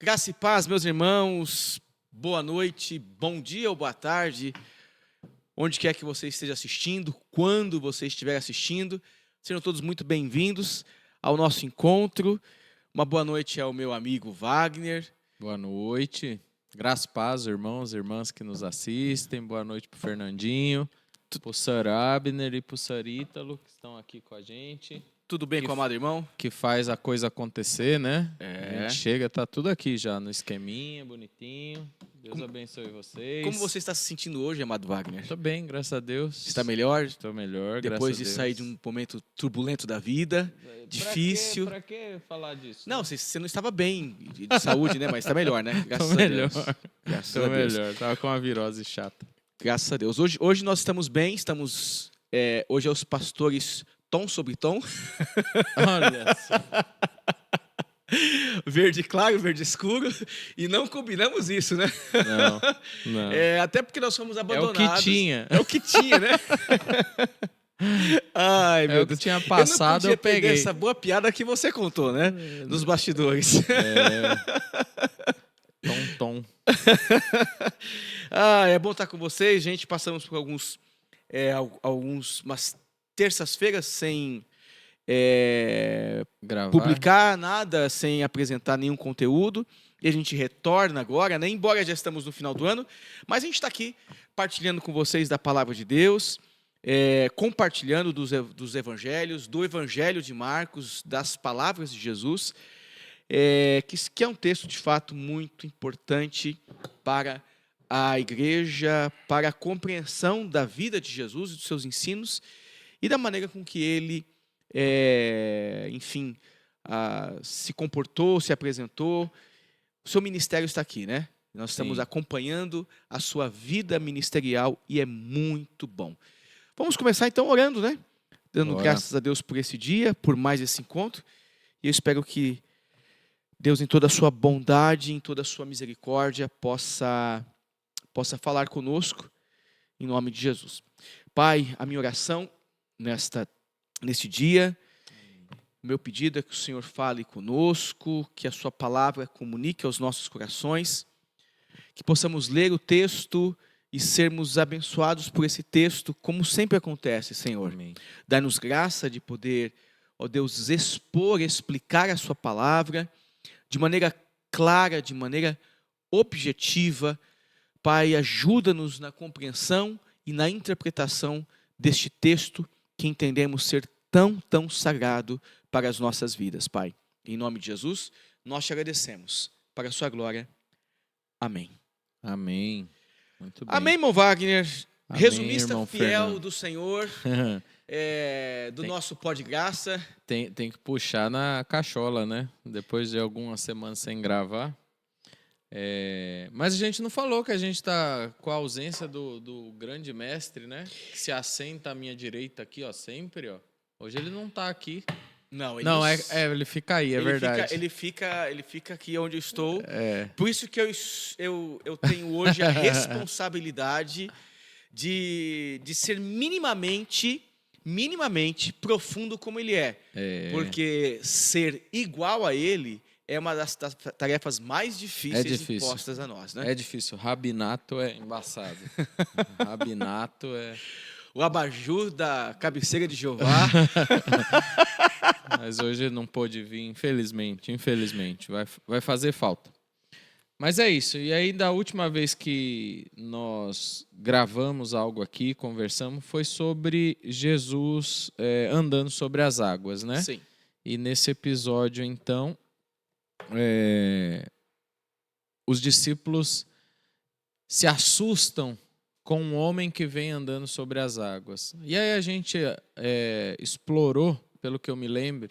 Graça e paz, meus irmãos. Boa noite, bom dia ou boa tarde, onde quer que você esteja assistindo, quando você estiver assistindo. Sejam todos muito bem-vindos ao nosso encontro. Uma boa noite ao meu amigo Wagner. Boa noite. Graça e paz, irmãos e irmãs que nos assistem. Boa noite para o Fernandinho, para o Sir Abner e para o Sir Ítalo, que estão aqui com a gente. Tudo bem com o amado irmão? Que faz a coisa acontecer, né? É. A gente chega, tá tudo aqui já no esqueminha, bonitinho. Deus abençoe vocês. Como você está se sentindo hoje, amado Wagner? Estou bem, graças a Deus. Está melhor? Estou melhor, Depois graças de a Deus. sair de um momento turbulento da vida, difícil. Pra que falar disso? Não, você não estava bem de saúde, né? Mas está melhor, né? Graças a melhor. Deus. Graças Estou a Deus. melhor, tava com uma virose chata. Graças a Deus. Hoje nós estamos bem, hoje é os pastores tom sobre tom. Olha só. Verde claro, verde escuro. E não combinamos isso, né? Não. Até porque nós fomos abandonados. É o que tinha. É o que tinha, né? Ai, meu É o que Deus. tinha passado, eu não podia eu peguei. perder essa boa piada que você contou, né? Nos bastidores. Tom. É bom estar com vocês, gente. Passamos por umas terças-feiras sem Gravar. publicar nada, sem apresentar nenhum conteúdo. E a gente retorna agora, né? Embora já estamos no final do ano, mas a gente está aqui partilhando com vocês da palavra de Deus, compartilhando dos evangelhos, do evangelho de Marcos, das palavras de Jesus, que é um texto de fato muito importante para a igreja, para a compreensão da vida de Jesus e dos seus ensinos e da maneira com que ele se comportou, se apresentou. O seu ministério está aqui, né? Nós estamos acompanhando a sua vida ministerial e é muito bom. Vamos começar então orando, né? Dando graças a Deus por esse dia, por mais esse encontro. E eu espero que Deus, em toda a sua bondade, em toda a sua misericórdia, possa falar conosco, em nome de Jesus. Pai, a minha oração neste dia, o meu pedido é que o Senhor fale conosco, que a sua palavra comunique aos nossos corações, que possamos ler o texto e sermos abençoados por esse texto, como sempre acontece, Senhor. Amém. Dá-nos graça de poder, ó Deus, explicar a sua palavra de maneira clara, de maneira objetiva. Pai, ajuda-nos na compreensão e na interpretação deste texto que entendemos ser tão sagrado para as nossas vidas, Pai. Em nome de Jesus, nós te agradecemos. Para a sua glória. Amém. Amém. Muito bem. Amém, irmão Wagner. Amém, Resumista irmão fiel Fernando. do Senhor, nosso Pó de Graça. Tem que puxar na cachola, né? Depois de algumas semanas sem gravar. Mas a gente não falou que a gente está com a ausência do grande mestre, né? Que se assenta à minha direita aqui, ó, sempre, ó. Hoje ele não está aqui. Não, Ele fica aí, verdade. Ele fica aqui onde eu estou. Por isso que eu tenho hoje a responsabilidade de ser minimamente profundo como ele é. Porque ser igual a ele é uma das tarefas mais difíceis impostas a nós, né? É difícil. Rabinato é embaçado. Rabinato é... O abajur da cabeceira de Jeová. Mas hoje não pôde vir, infelizmente. Vai fazer falta. Mas é isso. E aí, da última vez que nós gravamos algo aqui, conversamos, foi sobre Jesus andando sobre as águas, né? Sim. E nesse episódio, então, os discípulos se assustam com um homem que vem andando sobre as águas. E aí a gente explorou, pelo que eu me lembro,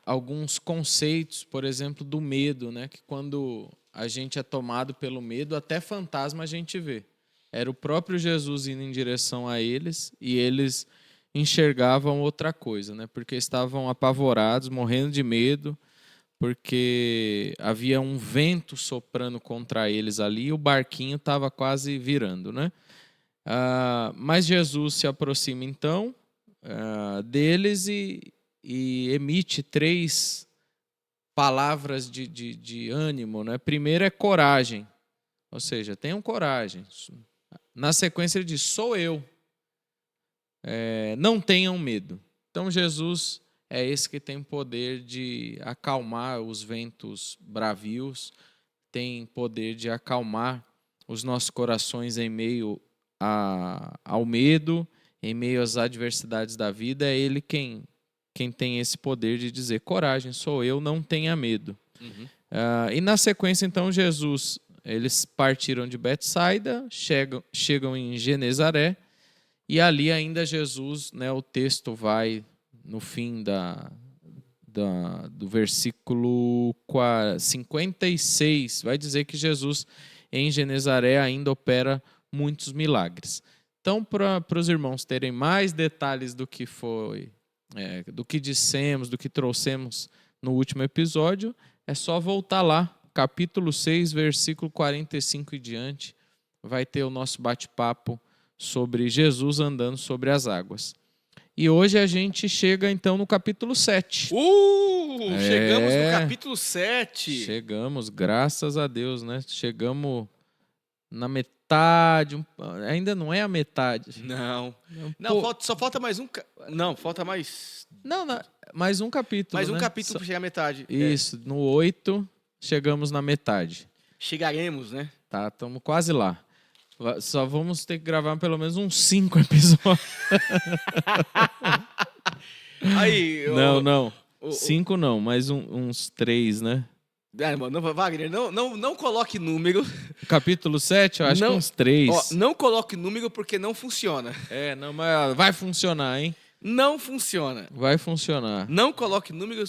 alguns conceitos, por exemplo, do medo, né? Que quando a gente é tomado pelo medo, até fantasma a gente vê. Era o próprio Jesus indo em direção a eles e eles enxergavam outra coisa, né? Porque estavam apavorados, morrendo de medo, porque havia um vento soprando contra eles ali e o barquinho estava quase virando, né? Mas Jesus se aproxima então deles e emite três palavras de ânimo, né? Primeiro é coragem, ou seja, tenham coragem. Na sequência ele diz, sou eu, não tenham medo. Então Jesus é esse que tem poder de acalmar os ventos bravios, tem poder de acalmar os nossos corações em meio ao medo, em meio às adversidades da vida. É Ele quem tem esse poder de dizer, coragem, sou eu, não tenha medo. Uhum. E na sequência, então, Jesus, eles partiram de Betsaida, chegam em Genezaré, e ali ainda Jesus, né, o texto vai no fim do versículo 56, vai dizer que Jesus em Genezaré ainda opera muitos milagres. Então, para os irmãos terem mais detalhes do que do que dissemos, do que trouxemos no último episódio, é só voltar lá, capítulo 6, versículo 45 e diante, vai ter o nosso bate-papo sobre Jesus andando sobre as águas. E hoje a gente chega então no capítulo 7. Chegamos no capítulo 7. Chegamos, graças a Deus, né? Chegamos na metade, ainda não é a metade. Não, só falta mais um. Não, falta mais. Não, mais um capítulo. Mais um né? capítulo para chegar à metade. Isso, no 8, chegamos na metade. Chegaremos, né? Tá, estamos quase lá. Só vamos ter que gravar pelo menos uns 5 episódios. Aí, não. 5 não, mas uns 3, né? Mano, Wagner, não coloque número. Capítulo 7, eu acho que uns 3. Não coloque número porque não funciona. Não, mas vai funcionar, hein? Não funciona. Vai funcionar. Não coloque número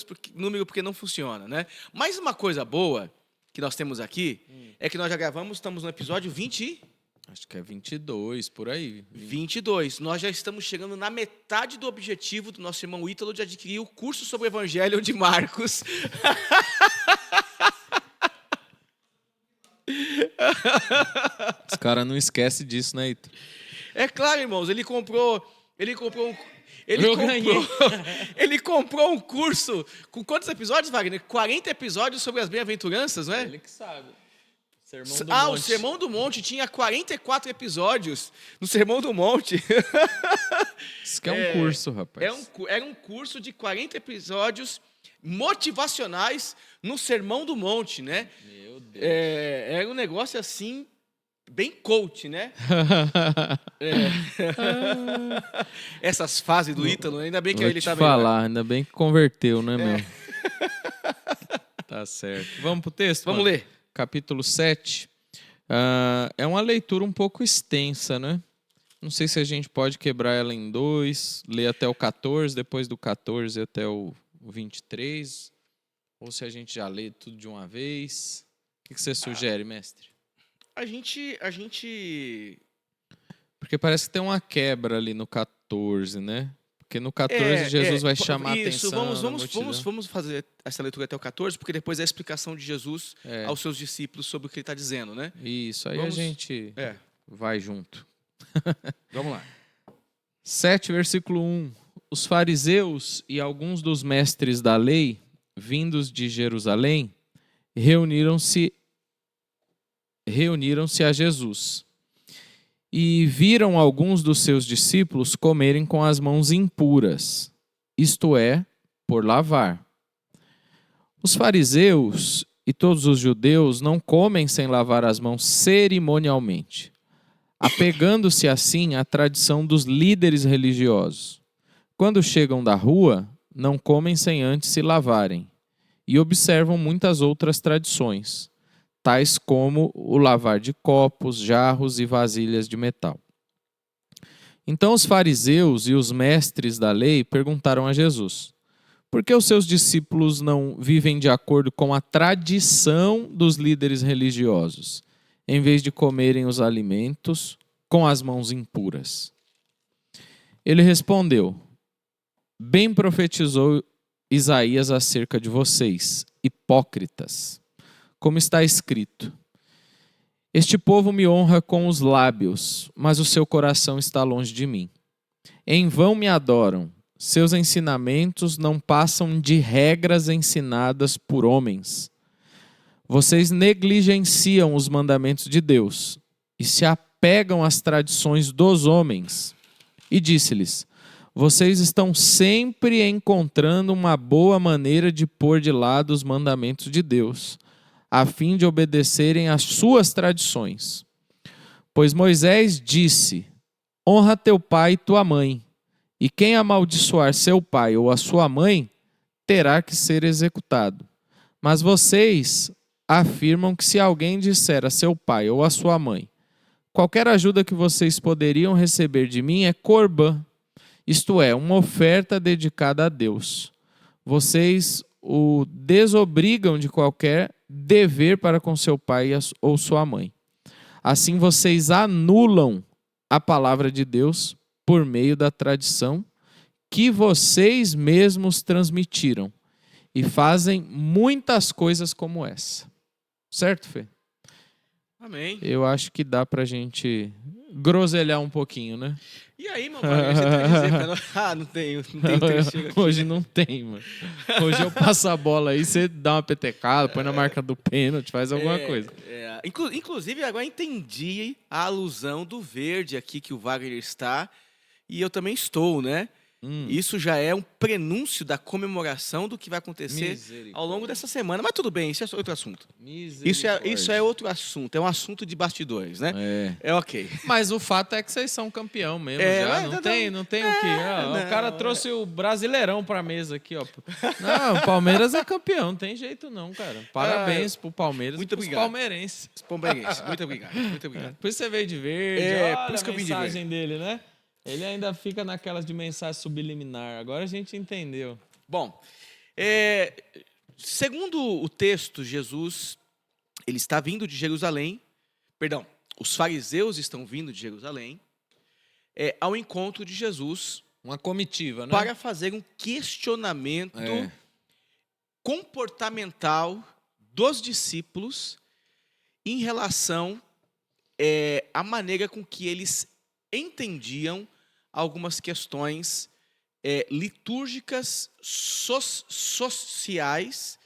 porque não funciona, né? Mas uma coisa boa que nós temos aqui é que nós já gravamos, estamos no episódio 20. Acho que é 22, por aí. 22. Nós já estamos chegando na metade do objetivo do nosso irmão Ítalo de adquirir o curso sobre o Evangelho de Marcos. Os caras não esquecem disso, né, Ítalo? É claro, irmãos, ele comprou um curso com quantos episódios, Wagner? 40 episódios sobre as bem-aventuranças, não é? Ele que sabe. Sermão do Monte. O Sermão do Monte tinha 44 episódios no Sermão do Monte. Isso que é um curso, rapaz. Era um curso de 40 episódios motivacionais no Sermão do Monte, né? Meu Deus. Era um negócio assim, bem coach, né? Essas fases do Ítalo, ainda bem que ele tá bem. Ainda bem que converteu, né, meu? Tá certo. Vamos pro texto? Vamos ler. Capítulo 7. É uma leitura um pouco extensa, né? Não sei se a gente pode quebrar ela em 2, ler até o 14, depois do 14 até o 23, ou se a gente já lê tudo de uma vez. O que você sugere, mestre? A gente... Porque parece que tem uma quebra ali no 14, né? Porque no 14 Jesus vai chamar a atenção. Vamos fazer essa leitura até o 14, porque depois é a explicação de Jesus aos seus discípulos sobre o que ele está dizendo, né? Isso, aí a gente vai junto. Vamos lá. 7, versículo 1. Os fariseus e alguns dos mestres da lei, vindos de Jerusalém, reuniram-se a Jesus. E viram alguns dos seus discípulos comerem com as mãos impuras, isto é, por lavar. Os fariseus e todos os judeus não comem sem lavar as mãos cerimonialmente, apegando-se assim à tradição dos líderes religiosos. Quando chegam da rua, não comem sem antes se lavarem, e observam muitas outras tradições, tais como o lavar de copos, jarros e vasilhas de metal. Então os fariseus e os mestres da lei perguntaram a Jesus: por que os seus discípulos não vivem de acordo com a tradição dos líderes religiosos, em vez de comerem os alimentos com as mãos impuras? Ele respondeu: bem profetizou Isaías acerca de vocês, hipócritas. Como está escrito: este povo me honra com os lábios, mas o seu coração está longe de mim. Em vão me adoram, seus ensinamentos não passam de regras ensinadas por homens. Vocês negligenciam os mandamentos de Deus e se apegam às tradições dos homens. E disse-lhes: vocês estão sempre encontrando uma boa maneira de pôr de lado os mandamentos de Deus, a fim de obedecerem às suas tradições. Pois Moisés disse: honra teu pai e tua mãe, e quem amaldiçoar seu pai ou a sua mãe terá que ser executado. Mas vocês afirmam que se alguém disser a seu pai ou a sua mãe: qualquer ajuda que vocês poderiam receber de mim é corbã, isto é, uma oferta dedicada a Deus. Vocês o desobrigam de qualquer dever para com seu pai ou sua mãe. Assim vocês anulam a palavra de Deus por meio da tradição que vocês mesmos transmitiram e fazem muitas coisas como essa. Certo, Fê? Amém. Eu acho que dá pra gente groselhar um pouquinho, né? E aí, meu mano, você tem que dizer pra nós... Ah, não tem trecheiro aqui. Hoje não tem, mano. Hoje eu passo a bola aí, você dá uma petecada, põe na marca do pênalti, faz alguma coisa. Inclusive, agora entendi a alusão do verde aqui que o Wagner está, e eu também estou, né? Isso já é um prenúncio da comemoração do que vai acontecer ao longo dessa semana. Mas tudo bem, isso é outro assunto. Isso é outro assunto, é um assunto de bastidores, né? É ok. Mas o fato é que vocês são campeão mesmo, já. Não tem o quê. O cara trouxe o Brasileirão pra mesa aqui, ó. Não, o Palmeiras é campeão, não tem jeito não, cara. Parabéns pro Palmeiras e pros palmeirenses. Muito obrigado, muito obrigado. Por isso você veio de verde, olha por isso que eu vim de a mensagem dele, né? Ele ainda fica naquelas de mensagem subliminar. Agora a gente entendeu. Bom, segundo o texto, Jesus, ele está vindo de Jerusalém. Perdão, os fariseus estão vindo de Jerusalém ao encontro de Jesus. Uma comitiva, né? Para fazer um questionamento comportamental dos discípulos em relação à maneira com que eles entendiam algumas questões litúrgicas, sociais,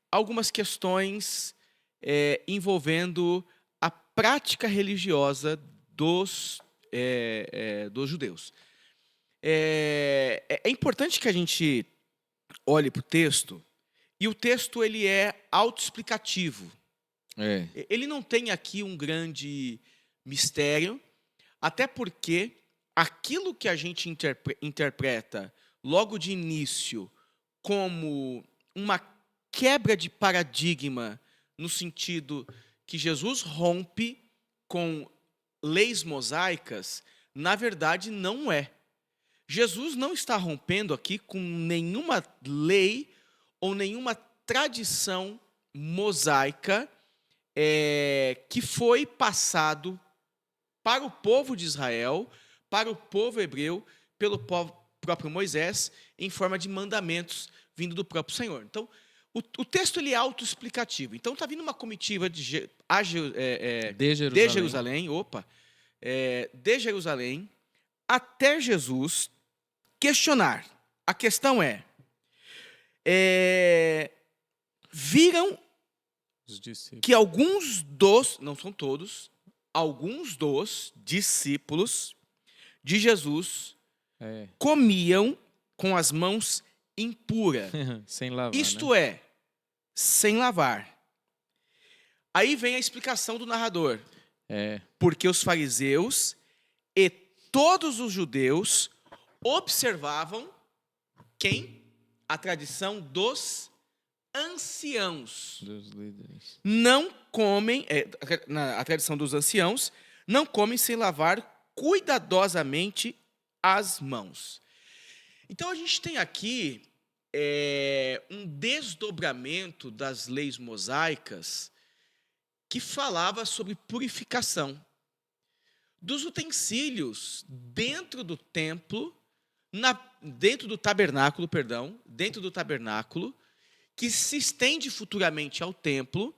algumas questões envolvendo a prática religiosa dos judeus. É importante que a gente olhe para o texto, e o texto ele é autoexplicativo. Ele não tem aqui um grande mistério, até porque aquilo que a gente interpreta logo de início como uma quebra de paradigma, no sentido que Jesus rompe com leis mosaicas, na verdade não é. Jesus não está rompendo aqui com nenhuma lei ou nenhuma tradição mosaica que foi passado para o povo de Israel, para o povo hebreu, pelo próprio Moisés, em forma de mandamentos vindo do próprio Senhor. Então, o texto ele é autoexplicativo. Então, está vindo uma comitiva de Jerusalém até Jesus questionar. A questão viram que alguns dos, não são todos, alguns dos discípulos de Jesus comiam com as mãos impuras. Sem lavar, Isto sem lavar. Aí vem a explicação do narrador. Porque os fariseus e todos os judeus observavam quem? A tradição dos anciãos. Dos líderes. Não comem, a tradição dos anciãos, não comem sem lavar cuidadosamente as mãos. Então a gente tem aqui um desdobramento das leis mosaicas que falava sobre purificação dos utensílios dentro do templo, dentro do tabernáculo, que se estende futuramente ao templo,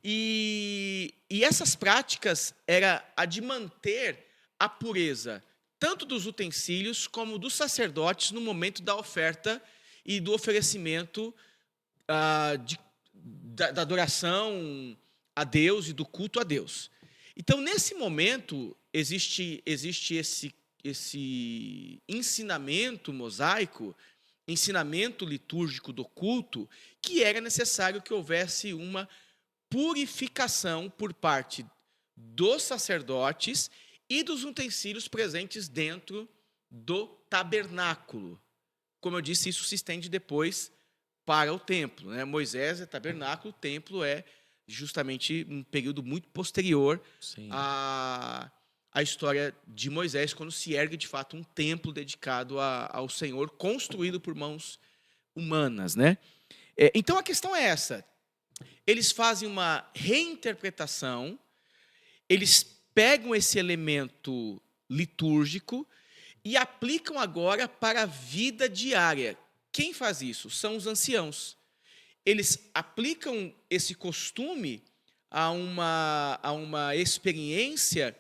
e essas práticas era a de manter a pureza tanto dos utensílios como dos sacerdotes no momento da oferta e do oferecimento da adoração a Deus e do culto a Deus. Então, nesse momento, existe esse ensinamento mosaico, ensinamento litúrgico do culto, que era necessário que houvesse uma purificação por parte dos sacerdotes e dos utensílios presentes dentro do tabernáculo. Como eu disse, isso se estende depois para o templo, né? Moisés é tabernáculo, o templo é justamente um período muito posterior à história de Moisés, quando se ergue de fato um templo dedicado ao Senhor, construído por mãos humanas, né? Então a questão é essa: eles fazem uma reinterpretação, eles pegam esse elemento litúrgico e aplicam agora para a vida diária. Quem faz isso? São os anciãos. Eles aplicam esse costume a uma experiência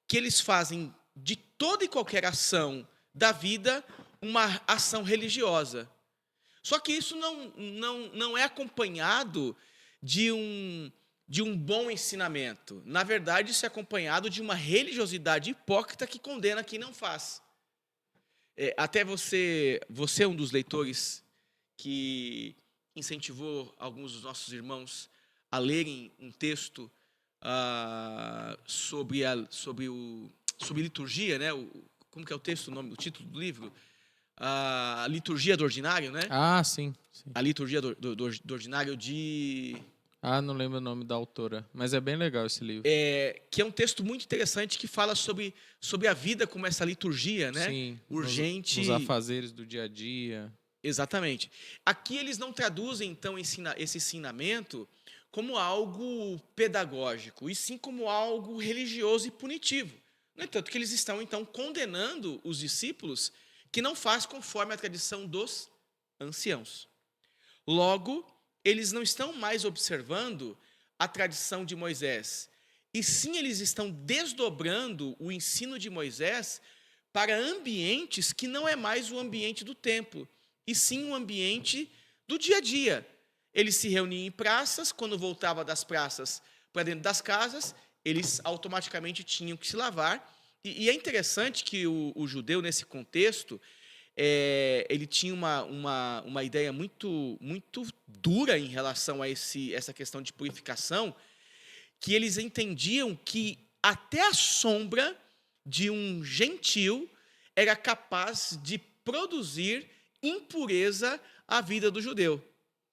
que eles fazem de toda e qualquer ação da vida uma ação religiosa. Só que isso não é acompanhado de um bom ensinamento. Na verdade, isso é acompanhado de uma religiosidade hipócrita que condena quem não faz. Até você é um dos leitores que incentivou alguns dos nossos irmãos a lerem um texto sobre liturgia, né? Como que é o texto, o título do livro? A liturgia do ordinário, né? Sim. A liturgia do ordinário de... não lembro o nome da autora, mas é bem legal esse livro. Que é um texto muito interessante que fala sobre a vida como essa liturgia, né? Sim, urgente. Nos afazeres do dia a dia. Exatamente. Aqui eles não traduzem, então, esse ensinamento como algo pedagógico, e sim como algo religioso e punitivo. No entanto, que eles estão, então, condenando os discípulos que não fazem conforme a tradição dos anciãos. Logo, eles não estão mais observando a tradição de Moisés, e sim eles estão desdobrando o ensino de Moisés para ambientes que não é mais o ambiente do templo, e sim o ambiente do dia a dia. Eles se reuniam em praças, quando voltava das praças para dentro das casas, eles automaticamente tinham que se lavar. E é interessante que o judeu, nesse contexto, ele tinha uma ideia muito, muito dura em relação a essa questão de purificação, que eles entendiam que até a sombra de um gentil era capaz de produzir impureza à vida do judeu.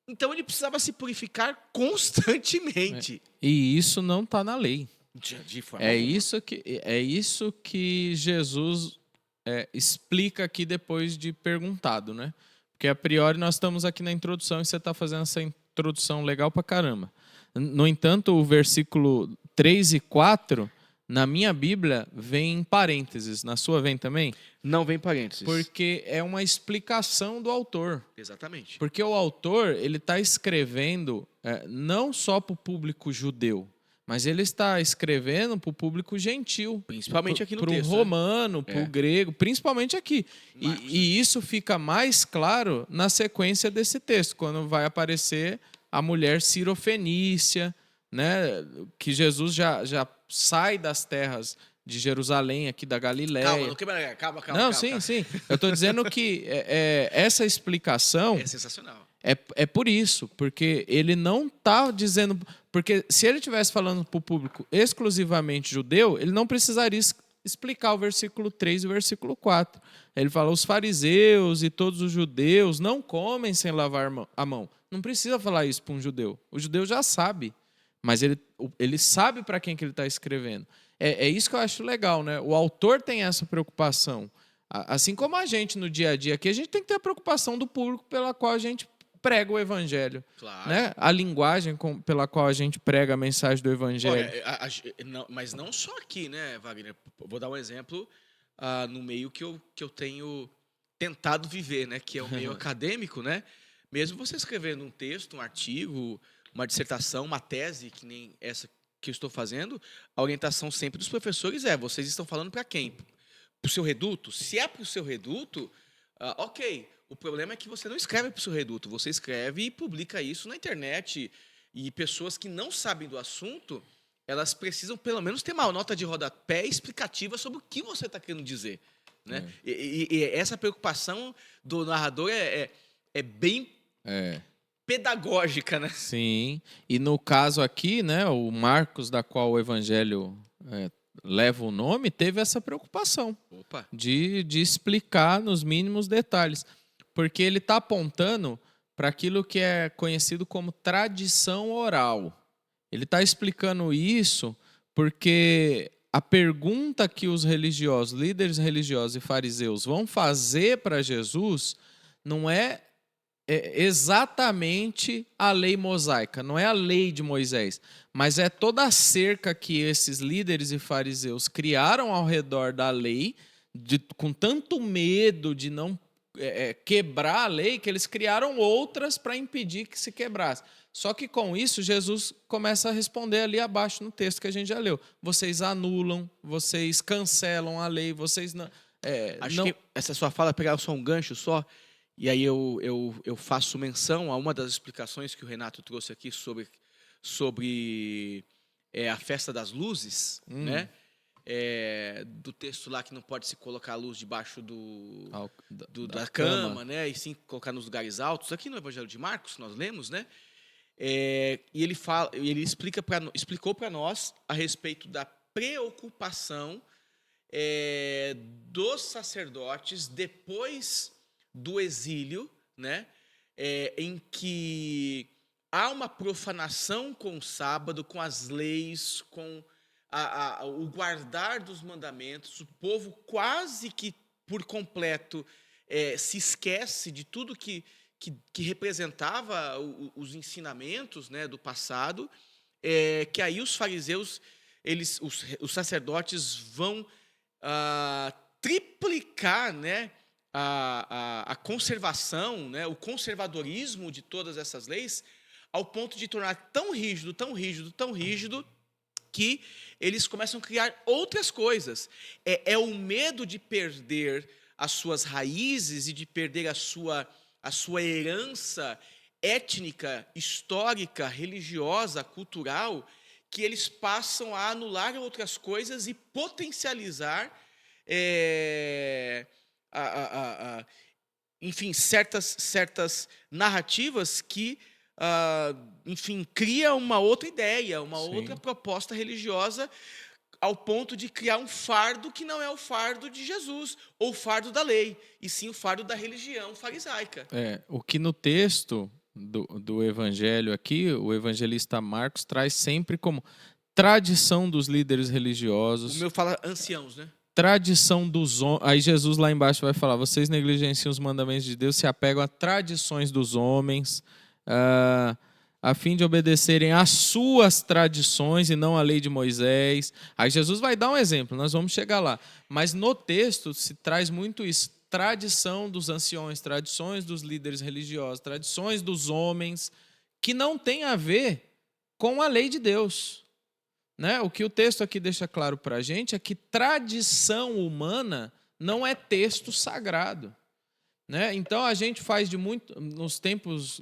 Então ele precisava se purificar constantemente. E isso não está na lei. De forma É alguma. isso que Jesus explica aqui depois de perguntado, né? Porque a priori nós estamos aqui na introdução e você está fazendo essa introdução legal pra caramba. No entanto, o versículo 3 e 4, na minha Bíblia, vem em parênteses. Na sua vem também? Não vem parênteses. Porque é uma explicação do autor. Exatamente. Porque o autor ele está escrevendo não só para o público judeu, mas ele está escrevendo para o público gentil. Principalmente aqui no texto. Para o romano, para o grego, principalmente aqui. E isso fica mais claro na sequência desse texto, quando vai aparecer a mulher cirofenícia, né, que Jesus já sai das terras de Jerusalém, aqui da Galiléia. Calma. Não, sim. Eu estou dizendo que essa explicação... É sensacional. É por isso, porque ele não está dizendo... Porque se ele estivesse falando para o público exclusivamente judeu, ele não precisaria explicar o versículo 3 e o versículo 4. Ele fala, os fariseus e todos os judeus não comem sem lavar a mão. Não precisa falar isso para um judeu. O judeu já sabe, mas ele sabe para quem que ele está escrevendo. É isso que eu acho legal, né? O autor tem essa preocupação. Assim como a gente no dia a dia aqui, a gente tem que ter a preocupação do público pela qual a gente prega o evangelho. Claro. Né? A linguagem pela qual a gente prega a mensagem do evangelho. Mas não só aqui, né, Wagner? Vou dar um exemplo no meio que eu tenho tentado viver, né? Que é o meio acadêmico, né? Mesmo você escrevendo um texto, um artigo, uma dissertação, uma tese, que nem essa que eu estou fazendo, a orientação sempre dos professores vocês estão falando para quem? pro seu reduto, se é pro seu reduto, ok. O problema é que você não escreve pro seu reduto, você escreve e publica isso na internet. E pessoas que não sabem do assunto, elas precisam pelo menos ter uma nota de rodapé explicativa sobre o que você está querendo dizer, né? E essa preocupação do narrador é bem pedagógica, né? Sim. E no caso aqui, né, o Marcos, da qual o evangelho leva o nome, teve essa preocupação de explicar nos mínimos detalhes. Porque ele está apontando para aquilo que é conhecido como tradição oral. Ele está explicando isso porque a pergunta que os religiosos, líderes religiosos e fariseus vão fazer para Jesus não é exatamente a lei mosaica, não é a lei de Moisés, mas é toda a cerca que esses líderes e fariseus criaram ao redor da lei, com tanto medo de não quebrar a lei, que eles criaram outras para impedir que se quebrasse. Só que com isso, Jesus começa a responder ali abaixo no texto que a gente já leu. Vocês anulam, vocês cancelam a lei, vocês não... Acho que essa sua fala pegar só um gancho só, e aí eu faço menção a uma das explicações que o Renato trouxe aqui sobre a festa das luzes, né? Do texto lá que não pode se colocar a luz debaixo da cama, né? E sim colocar nos lugares altos. Aqui no Evangelho de Marcos, nós lemos, né? E ele explicou para nós a respeito da preocupação dos sacerdotes depois do exílio, né? Em que há uma profanação com o sábado, com as leis, com o guardar dos mandamentos. O povo quase que por completo se esquece de tudo que representava os ensinamentos, né, do passado, que aí os fariseus, os sacerdotes vão triplicar, né, a conservação, né, o conservadorismo de todas essas leis, ao ponto de tornar tão rígido, tão rígido, tão rígido, que eles começam a criar outras coisas. É o medo de perder as suas raízes e de perder a sua herança étnica, histórica, religiosa, cultural, que eles passam a anular outras coisas e potencializar, enfim, certas narrativas que, enfim, cria uma outra ideia, uma outra proposta religiosa, ao ponto de criar um fardo que não é o fardo de Jesus, ou o fardo da lei, e sim o fardo da religião farisaica. O que no texto do evangelho aqui, o evangelista Marcos traz sempre como tradição dos líderes religiosos. O meu fala anciãos, né? Tradição dos homens. Aí Jesus lá embaixo vai falar: vocês negligenciam os mandamentos de Deus, se apegam a tradições dos homens, a fim de obedecerem às suas tradições e não à lei de Moisés. Aí Jesus vai dar um exemplo, nós vamos chegar lá. Mas no texto se traz muito isso: tradição dos anciões, tradições dos líderes religiosos, tradições dos homens, que não tem a ver com a lei de Deus. Né? O que o texto aqui deixa claro para a gente é que tradição humana não é texto sagrado. Né? Então a gente faz nos tempos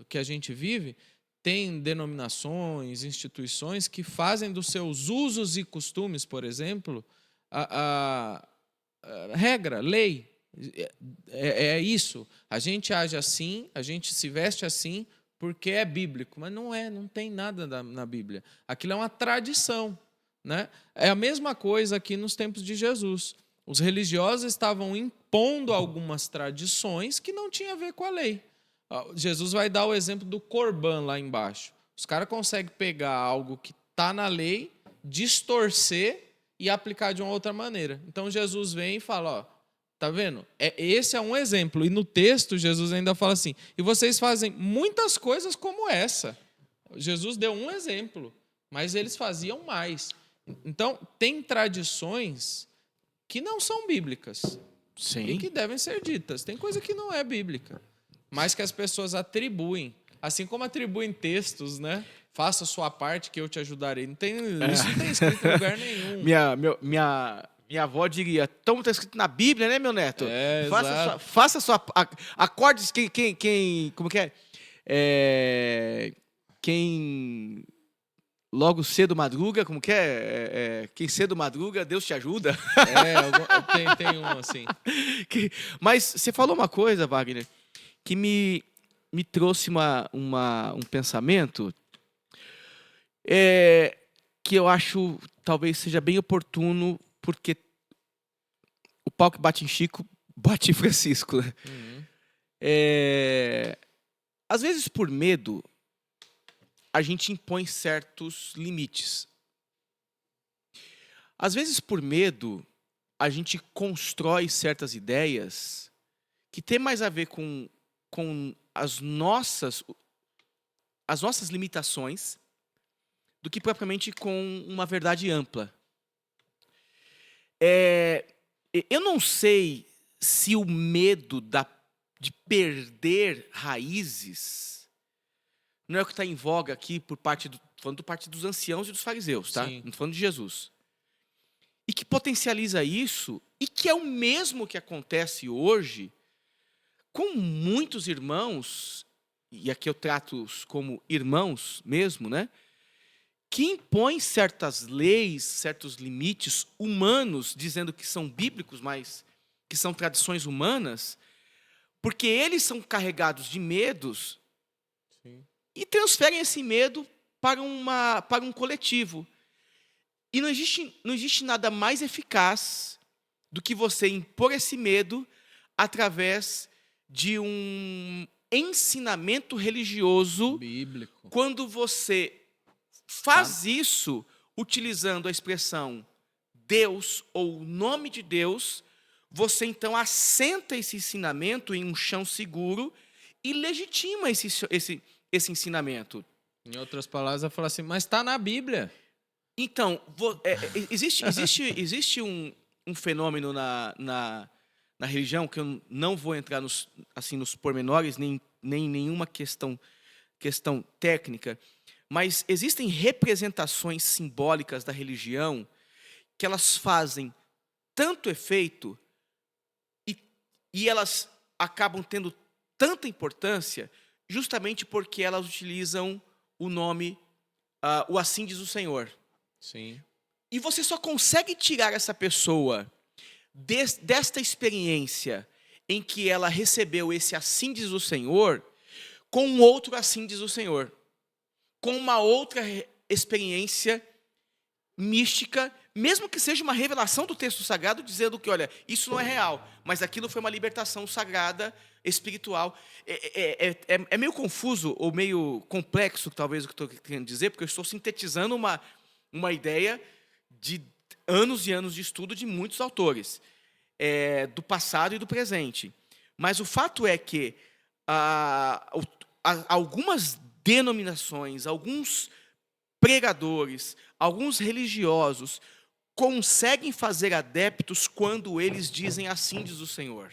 que a gente vive, tem denominações, instituições que fazem dos seus usos e costumes, por exemplo, a regra, lei. É isso. A gente age assim, a gente se veste assim, porque é bíblico, mas não tem nada na Bíblia. Aquilo é uma tradição, né? É a mesma coisa aqui nos tempos de Jesus. Os religiosos estavam impondo algumas tradições que não tinham a ver com a lei. Jesus vai dar o exemplo do Corban lá embaixo. Os caras conseguem pegar algo que está na lei, distorcer e aplicar de uma outra maneira. Então Jesus vem e fala, tá vendo? Esse é um exemplo. E no texto, Jesus ainda fala assim: e vocês fazem muitas coisas como essa. Jesus deu um exemplo, mas eles faziam mais. Então, tem tradições que não são bíblicas. Sim. E que devem ser ditas. Tem coisa que não é bíblica, mas que as pessoas atribuem. Assim como atribuem textos, né? Faça a sua parte que eu te ajudarei. Isso não tem escrito em lugar nenhum. Minha avó diria, então está escrito na Bíblia, né, meu neto? Exato. Faça sua acordes como que é? Quem logo cedo madruga, como que é? Quem cedo madruga, Deus te ajuda. Tem um assim. Mas você falou uma coisa, Wagner, que me trouxe um pensamento que eu acho talvez seja bem oportuno, porque o pau que bate em Chico, bate em Francisco. Né? Uhum. Às vezes, por medo, a gente impõe certos limites. Às vezes, por medo, a gente constrói certas ideias que têm mais a ver com as nossas limitações do que propriamente com uma verdade ampla. Eu não sei se o medo de perder raízes não é o que está em voga aqui falando por parte dos anciãos e dos fariseus, tá? Sim. Não falando de Jesus. E que potencializa isso, e que é o mesmo que acontece hoje com muitos irmãos, e aqui eu trato-os como irmãos mesmo, né? Que impõem certas leis, certos limites humanos, dizendo que são bíblicos, mas que são tradições humanas, porque eles são carregados de medos. Sim. E transferem esse medo para um coletivo. E não existe nada mais eficaz do que você impor esse medo através de um ensinamento religioso Bíblico. quando você faz isso utilizando a expressão Deus ou o nome de Deus, você então assenta esse ensinamento em um chão seguro e legitima esse ensinamento. Em outras palavras, ela fala assim, mas está na Bíblia. Então, existe um fenômeno na religião, que eu não vou entrar nos pormenores, nem nenhuma questão técnica, mas existem representações simbólicas da religião que elas fazem tanto efeito e elas acabam tendo tanta importância justamente porque elas utilizam o nome, o assim diz o Senhor. Sim. E você só consegue tirar essa pessoa desta experiência em que ela recebeu esse assim diz o Senhor com um outro assim diz o Senhor. Com uma outra experiência mística, mesmo que seja uma revelação do texto sagrado, dizendo que, olha, isso não é real, mas aquilo foi uma libertação sagrada, espiritual. É meio confuso, ou meio complexo, talvez, o que estou querendo dizer, porque eu estou sintetizando uma ideia de anos e anos de estudo de muitos autores, do passado e do presente. Mas o fato é que algumas denominações, alguns pregadores, alguns religiosos conseguem fazer adeptos quando eles dizem assim diz o Senhor.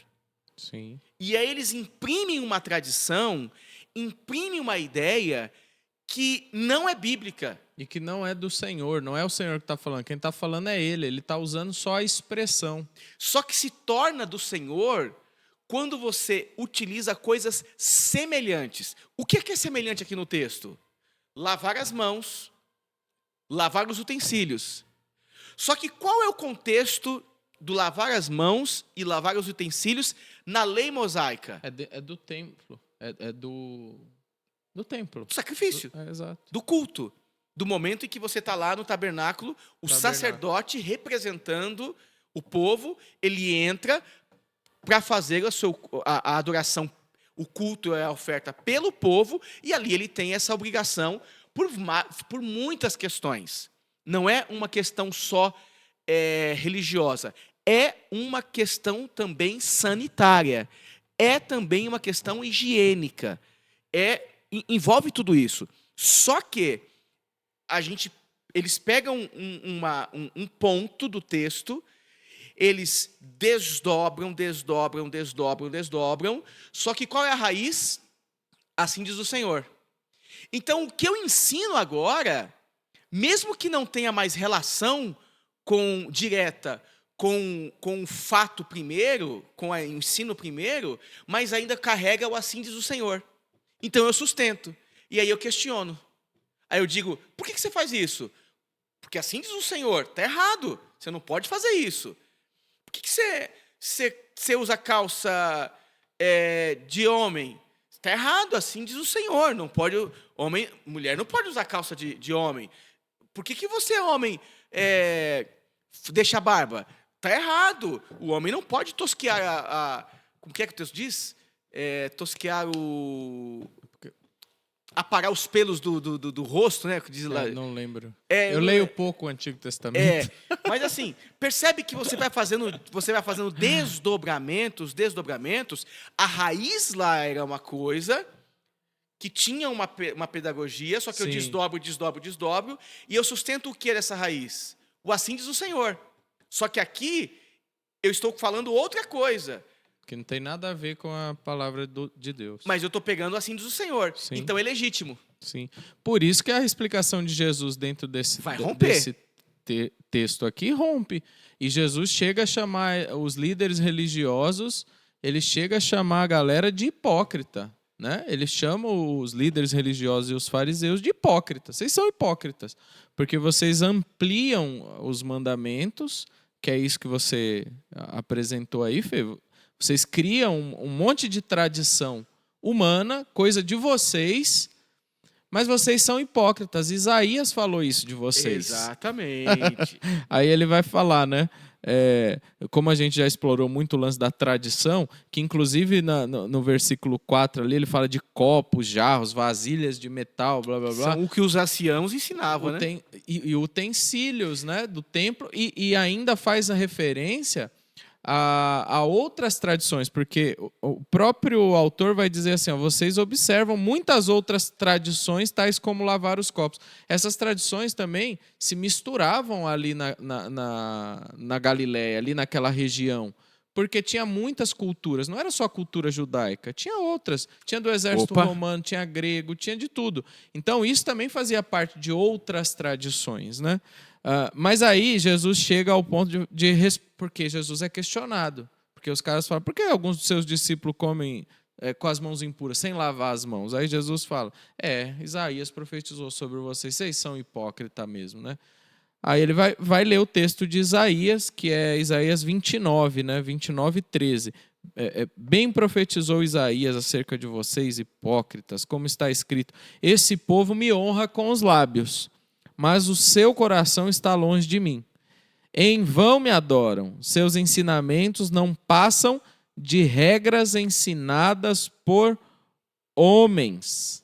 Sim. E aí eles imprimem uma tradição, imprimem uma ideia que não é bíblica. E que não é do Senhor, não é o Senhor que está falando. Quem está falando é ele está usando só a expressão. Só que se torna do Senhor quando você utiliza coisas semelhantes. O que é semelhante aqui no texto? Lavar as mãos, lavar os utensílios. Só que qual é o contexto do lavar as mãos e lavar os utensílios na lei mosaica? É do templo. É do templo. Do sacrifício. Exato. Do culto. Do momento em que você está lá no tabernáculo, o sacerdote representando o povo, ele entra para fazer a adoração, o culto é a oferta pelo povo, e ali ele tem essa obrigação por muitas questões. Não é uma questão só religiosa, é uma questão também sanitária, é também uma questão higiênica, envolve tudo isso. Só que eles pegam um ponto do texto, eles desdobram, só que qual é a raiz? Assim diz o Senhor. Então, o que eu ensino agora, mesmo que não tenha mais relação direta com o fato primeiro, com o ensino primeiro, mas ainda carrega o assim diz o Senhor. Então eu sustento. E aí eu questiono. Aí eu digo, por que você faz isso? Porque assim diz o Senhor, está errado. Você não pode fazer isso. Por que você usa calça de homem? Está errado, assim diz o Senhor. Não pode, mulher não pode usar calça de homem. Por que você, homem, deixa a barba? Está errado. O homem não pode tosquear como que é que o texto diz? Tosquear aparar os pelos do rosto, né? Que diz lá. Não lembro. Eu leio pouco o Antigo Testamento. Mas assim, percebe que você vai fazendo desdobramentos. A raiz lá era uma coisa que tinha uma pedagogia, só que eu desdobro, e eu sustento o que dessa raiz? O assim diz o Senhor. Só que aqui eu estou falando outra coisa. Que não tem nada a ver com a palavra de Deus. Mas eu estou pegando assim diz o Senhor. Sim. Então é legítimo. Sim. Por isso que a explicação de Jesus dentro desse texto aqui rompe. E Jesus chega a chamar os líderes religiosos, ele chega a chamar a galera de hipócrita. Né? Ele chama os líderes religiosos e os fariseus de hipócritas. Vocês são hipócritas, porque vocês ampliam os mandamentos, que é isso que você apresentou aí, Fê. Vocês criam um monte de tradição humana, coisa de vocês, mas vocês são hipócritas. Isaías falou isso de vocês. Exatamente. Aí ele vai falar, né? Como a gente já explorou muito o lance da tradição, que inclusive no versículo 4 ali, ele fala de copos, jarros, vasilhas de metal, blá, blá, blá. São o que os anciãos ensinavam, né? E utensílios, né, do templo, e ainda faz a referência a outras tradições, porque o próprio autor vai dizer assim, ó, vocês observam muitas outras tradições, tais como lavar os copos. Essas tradições também se misturavam ali na Galileia, ali naquela região, porque tinha muitas culturas, não era só a cultura judaica, tinha outras, tinha do exército romano, tinha grego, tinha de tudo. Então isso também fazia parte de outras tradições, né? Mas aí Jesus chega ao ponto porque Jesus é questionado. Porque os caras falam, por que alguns dos seus discípulos comem com as mãos impuras, sem lavar as mãos? Aí Jesus fala, Isaías profetizou sobre vocês são hipócritas mesmo, né? Aí ele vai ler o texto de Isaías, que é Isaías 29, né? 29, 13. Bem profetizou Isaías acerca de vocês, hipócritas, como está escrito, esse povo me honra com os lábios, mas o seu coração está longe de mim. Em vão me adoram, seus ensinamentos não passam de regras ensinadas por homens.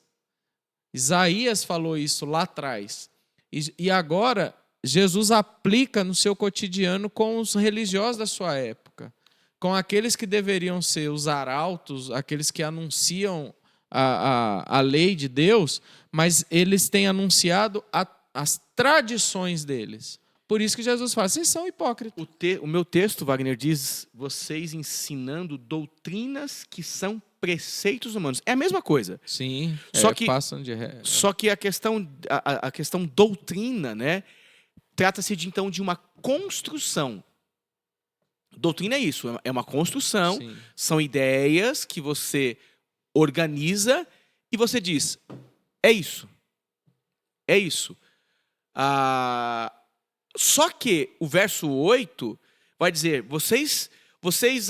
Isaías falou isso lá atrás. E agora, Jesus aplica no seu cotidiano com os religiosos da sua época, com aqueles que deveriam ser os arautos, aqueles que anunciam a lei de Deus, mas eles têm anunciado as tradições deles. Por isso que Jesus fala, vocês são hipócritas. O meu texto, Wagner, diz, vocês ensinando doutrinas que são preceitos humanos. É a mesma coisa. Sim, passam de regra. Só que a questão doutrina, né, trata-se então de uma construção. Doutrina é isso, é uma construção, sim. São ideias que você organiza e você diz, é isso. É isso. Só que o verso 8 vai dizer, vocês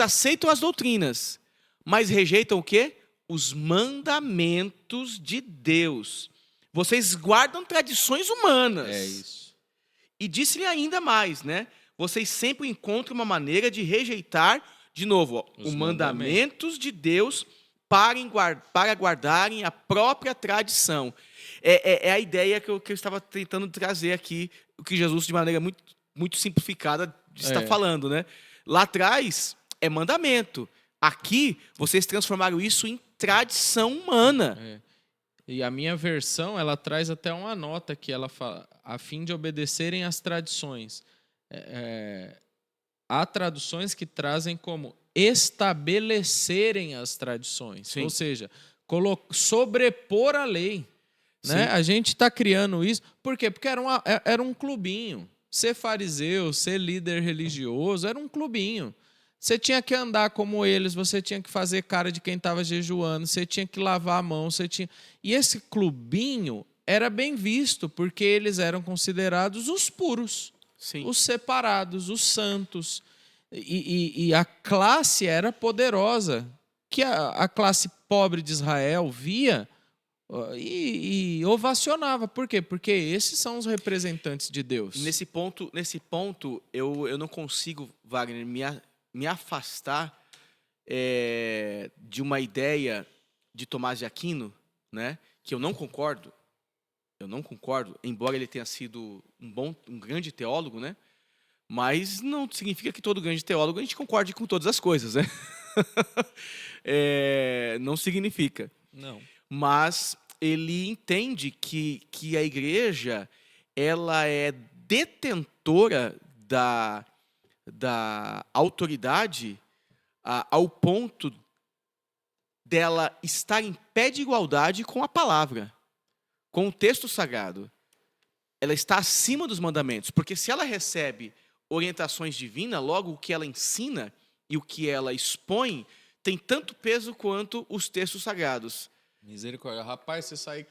aceitam as doutrinas, mas rejeitam o quê? Os mandamentos de Deus. Vocês guardam tradições humanas. É isso. E disse-lhe ainda mais, né? Vocês sempre encontram uma maneira de rejeitar, de novo, os mandamentos de Deus para guardarem a própria tradição. É a ideia que eu estava tentando trazer aqui, o que Jesus, de maneira muito, muito simplificada, está falando, né? Lá atrás é mandamento. Aqui, vocês transformaram isso em tradição humana. E a minha versão, ela traz até uma nota que ela fala, a fim de obedecerem às tradições. Há traduções que trazem como estabelecerem as tradições. Sim. Ou seja, sobrepor a lei. Né? A gente está criando isso. Por quê? Porque era um clubinho. Ser fariseu, ser líder religioso, era um clubinho. Você tinha que andar como eles, você tinha que fazer cara de quem estava jejuando, você tinha que lavar a mão, E esse clubinho era bem visto, porque eles eram considerados os puros, Sim. os separados, os santos. E a classe era poderosa, que a classe pobre de Israel via e ovacionava. Por quê? Porque esses são os representantes de Deus. Nesse ponto eu não consigo, Wagner, me afastar de uma ideia de Tomás de Aquino, né, que eu não concordo, embora ele tenha sido um grande teólogo, né, mas não significa que todo grande teólogo a gente concorde com todas as coisas, né? Não significa. Não. Mas ele entende que a igreja ela é detentora da autoridade ao ponto dela estar em pé de igualdade com a palavra, com o texto sagrado. Ela está acima dos mandamentos, porque se ela recebe orientações divinas, logo o que ela ensina e o que ela expõe tem tanto peso quanto os textos sagrados. Misericórdia. Rapaz, se isso aí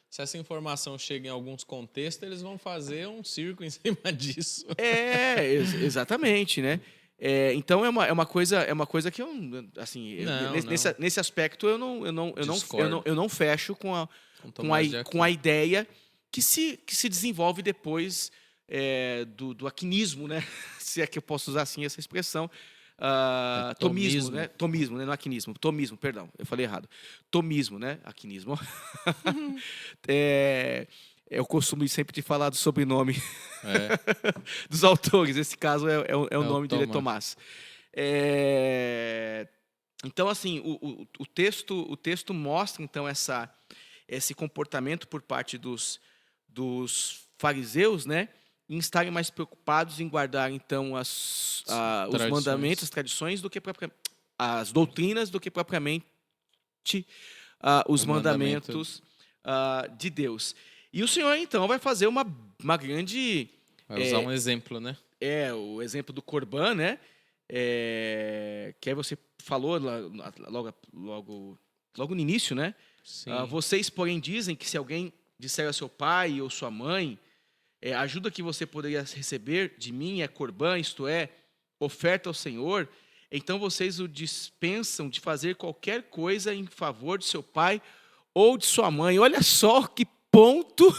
se essa informação chega em alguns contextos, eles vão fazer um circo em cima disso. Exatamente, né? Então é uma coisa que eu, assim, nesse aspecto eu não fecho com a ideia que se desenvolve depois do aquinismo, né? Se é que eu posso usar assim essa expressão. Tomismo, né? Tomismo, né? Não aquinismo. Tomismo, perdão. Eu falei errado. Tomismo, né? Aquinismo. Eu costumo sempre te falar do sobrenome dos autores. Esse caso é o nome dele, é Tomás. Então, assim, o texto mostra então esse comportamento por parte dos fariseus, né? Em estarem mais preocupados em guardar, então, os mandamentos, as tradições, do que as doutrinas, do que propriamente os mandamentos de Deus. E o Senhor, então, vai fazer uma grande... Vai usar um exemplo, né? O exemplo do Corban, né? Que aí você falou logo no início, né? Vocês, porém, dizem que se alguém disser a seu pai ou sua mãe... a ajuda que você poderia receber de mim é Corban, isto é, oferta ao Senhor, então vocês o dispensam de fazer qualquer coisa em favor de seu pai ou de sua mãe. Olha só que ponto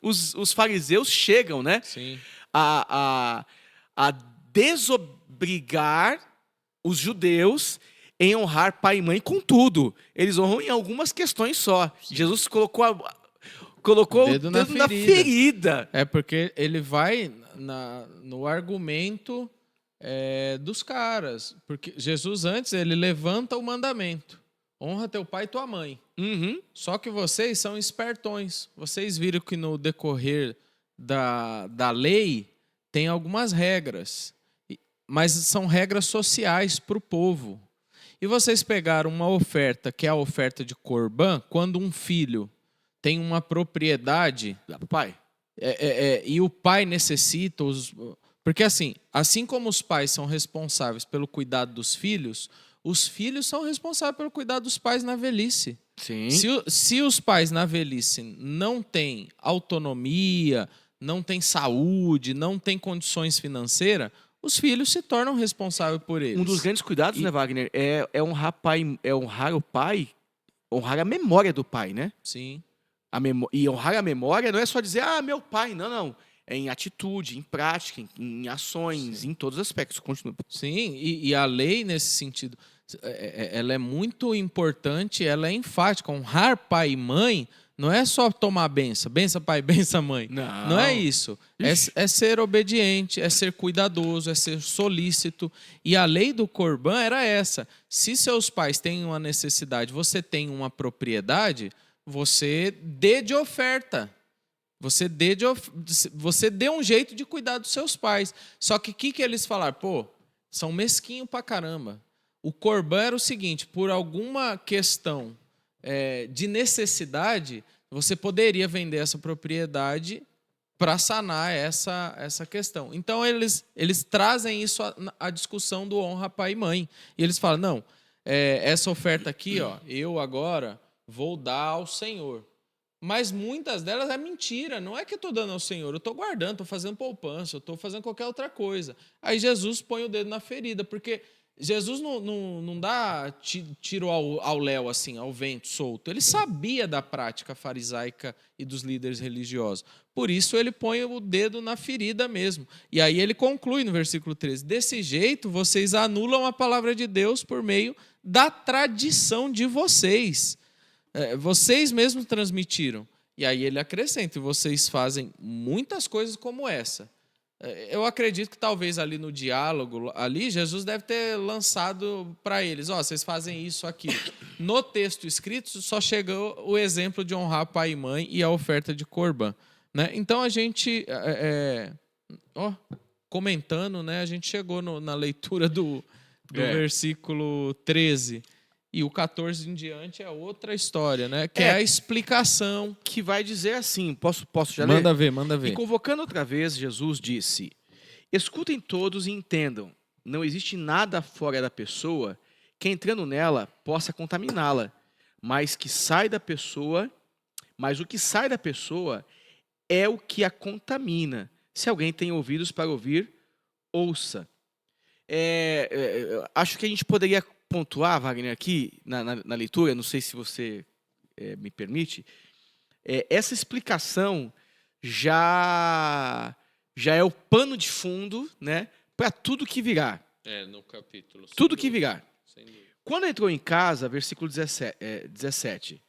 os fariseus chegam, né? Sim. A desobrigar os judeus em honrar pai e mãe com tudo. Eles honram em algumas questões só. Sim. Jesus colocou o dedo na ferida. Porque ele vai no argumento dos caras. Porque Jesus, antes, ele levanta o mandamento. Honra teu pai e tua mãe. Uhum. Só que vocês são espertões. Vocês viram que no decorrer da lei tem algumas regras. Mas são regras sociais para o povo. E vocês pegaram uma oferta, que é a oferta de Corban, quando um filho tem uma propriedade, dá para o pai. E o pai necessita... Porque assim como os pais são responsáveis pelo cuidado dos filhos, os filhos são responsáveis pelo cuidado dos pais na velhice. Sim. Se os pais na velhice não têm autonomia, não têm saúde, não têm condições financeiras, os filhos se tornam responsáveis por eles. Um dos grandes cuidados, né, Wagner, é honrar o pai, honrar a memória do pai, né? Sim. E honrar a memória não é só dizer, meu pai, não. É em atitude, em prática, em ações, sim, em todos os aspectos. Continua. Sim, e a lei, nesse sentido, ela é muito importante, ela é enfática. Honrar pai e mãe não é só tomar benção, benção pai, benção mãe. Não é isso. É ser obediente, é ser cuidadoso, é ser solícito. E a lei do Corban era essa. Se seus pais têm uma necessidade, você tem uma propriedade... Você dê de oferta. Você dê um jeito de cuidar dos seus pais. Só que o que eles falaram? São mesquinhos pra caramba. O Corban era o seguinte, por alguma questão de necessidade, você poderia vender essa propriedade para sanar essa questão. Então, eles trazem isso à discussão do honra pai e mãe. E eles falam, não, essa oferta aqui, ó, eu agora vou dar ao Senhor. Mas muitas delas é mentira. Não é que eu estou dando ao Senhor, eu estou guardando, estou fazendo poupança, eu estou fazendo qualquer outra coisa. Aí Jesus põe o dedo na ferida, porque Jesus não dá tiro ao léu, assim, ao vento solto. Ele sabia da prática farisaica e dos líderes religiosos. Por isso ele põe o dedo na ferida mesmo. E aí ele conclui no versículo 13: desse jeito vocês anulam a palavra de Deus por meio da tradição de vocês. Vocês mesmos transmitiram. E aí ele acrescenta: vocês fazem muitas coisas como essa. Eu acredito que talvez ali no diálogo, ali Jesus deve ter lançado para eles, vocês fazem isso aqui. No texto escrito só chegou o exemplo de honrar pai e mãe e a oferta de Corban, né? Então a gente, comentando, né, a gente chegou na leitura do versículo 13. E o 14 em diante é outra história, né? Que é a explicação. Que vai dizer assim, posso já ler? Manda ver. E convocando outra vez, Jesus disse: escutem todos e entendam, não existe nada fora da pessoa que entrando nela possa contaminá-la, mas o que sai da pessoa é o que a contamina. Se alguém tem ouvidos para ouvir, ouça. Acho que a gente poderia pontuar, Wagner, aqui na leitura, não sei se você me permite, essa explicação já é o pano de fundo, né, para tudo que virá. No capítulo. Tudo que virá. Sem dúvida. Quando entrou em casa, versículo 17,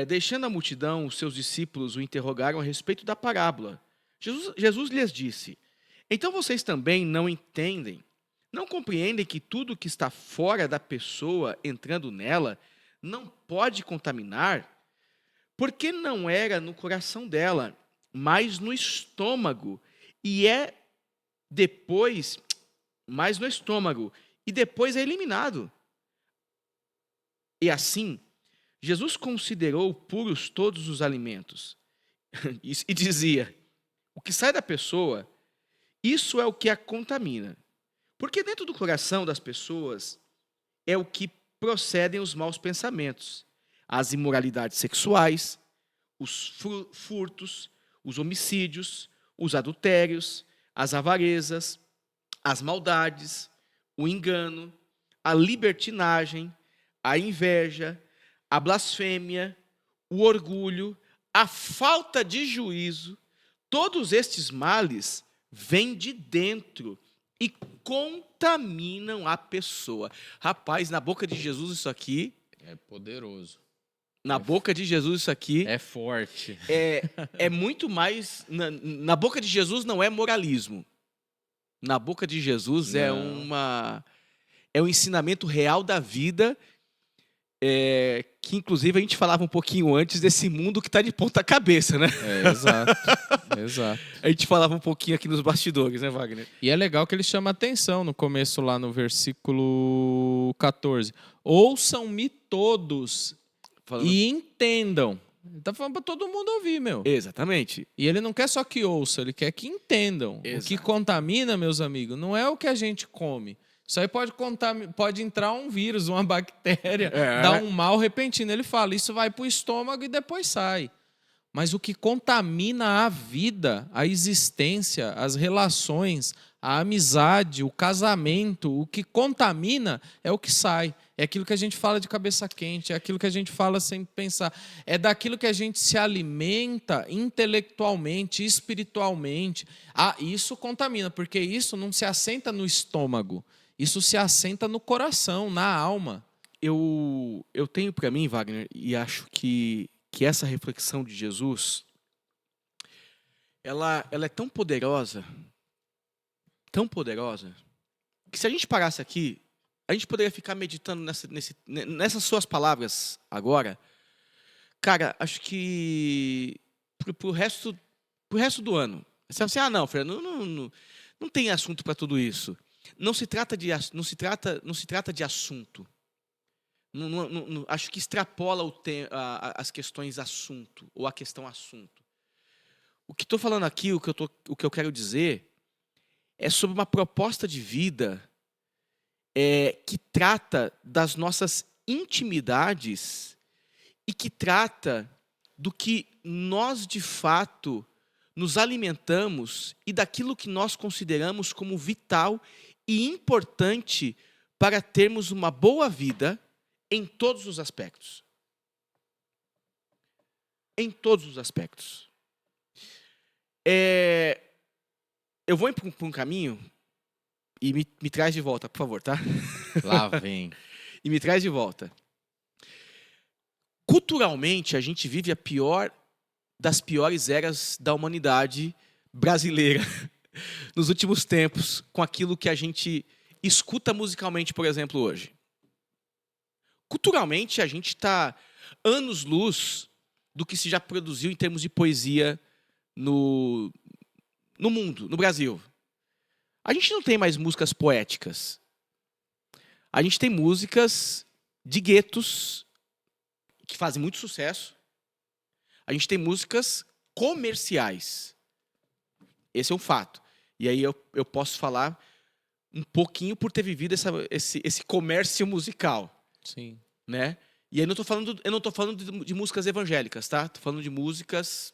deixando a multidão, os seus discípulos o interrogaram a respeito da parábola. Jesus lhes disse: então vocês também não entendem? Não compreendem que tudo que está fora da pessoa entrando nela não pode contaminar? Porque não era no coração dela, mas no estômago, e depois é eliminado. E assim, Jesus considerou puros todos os alimentos e dizia: o que sai da pessoa, isso é o que a contamina. Porque dentro do coração das pessoas é o que procedem os maus pensamentos, as imoralidades sexuais, os furtos, os homicídios, os adultérios, as avarezas, as maldades, o engano, a libertinagem, a inveja, a blasfêmia, o orgulho, a falta de juízo. Todos estes males vêm de dentro e contaminam a pessoa. Rapaz, na boca de Jesus isso aqui... é poderoso. Na boca de Jesus isso aqui... é forte. É muito mais... Na boca de Jesus não é moralismo. Na boca de Jesus é um ensinamento real da vida, que inclusive a gente falava um pouquinho antes desse mundo que está de ponta cabeça, né? Exato. A gente falava um pouquinho aqui nos bastidores, né, Wagner? E é legal que ele chama atenção no começo, lá no versículo 14. Ouçam-me todos e entendam. Ele está falando para todo mundo ouvir, meu. Exatamente. E ele não quer só que ouça, ele quer que entendam. Exato. O que contamina, meus amigos, não é o que a gente come. Isso aí pode entrar um vírus, uma bactéria, dar um mal repentino. Ele fala, isso vai para o estômago e depois sai. Mas o que contamina a vida, a existência, as relações, a amizade, o casamento, o que contamina é o que sai. É aquilo que a gente fala de cabeça quente, é aquilo que a gente fala sem pensar. É daquilo que a gente se alimenta intelectualmente, espiritualmente. Isso contamina, porque isso não se assenta no estômago. Isso se assenta no coração, na alma. Eu tenho para mim, Wagner, e acho que essa reflexão de Jesus, ela é tão poderosa, que se a gente parasse aqui, a gente poderia ficar meditando nessas suas palavras agora. Cara, acho que pro resto do ano. Você fala assim, não, Fernando, não tem assunto para tudo isso. Não se trata de assunto. Acho que extrapola as questões assunto, ou a questão assunto. O que estou falando aqui, o que eu quero dizer, é sobre uma proposta de vida que trata das nossas intimidades e que trata do que nós, de fato, nos alimentamos e daquilo que nós consideramos como vital e importante para termos uma boa vida em todos os aspectos. Em todos os aspectos. Eu vou para um caminho e me traz de volta, por favor, tá? Lá vem. E me traz de volta. Culturalmente, a gente vive a pior das piores eras da humanidade brasileira nos últimos tempos, com aquilo que a gente escuta musicalmente, por exemplo, hoje. Culturalmente, a gente está anos-luz do que se já produziu em termos de poesia no mundo, no Brasil. A gente não tem mais músicas poéticas. A gente tem músicas de guetos que fazem muito sucesso. A gente tem músicas comerciais. Esse é um fato. E aí eu posso falar um pouquinho por ter vivido esse comércio musical. Sim. Né? E aí eu não tô falando de músicas evangélicas, tá? Tô falando de músicas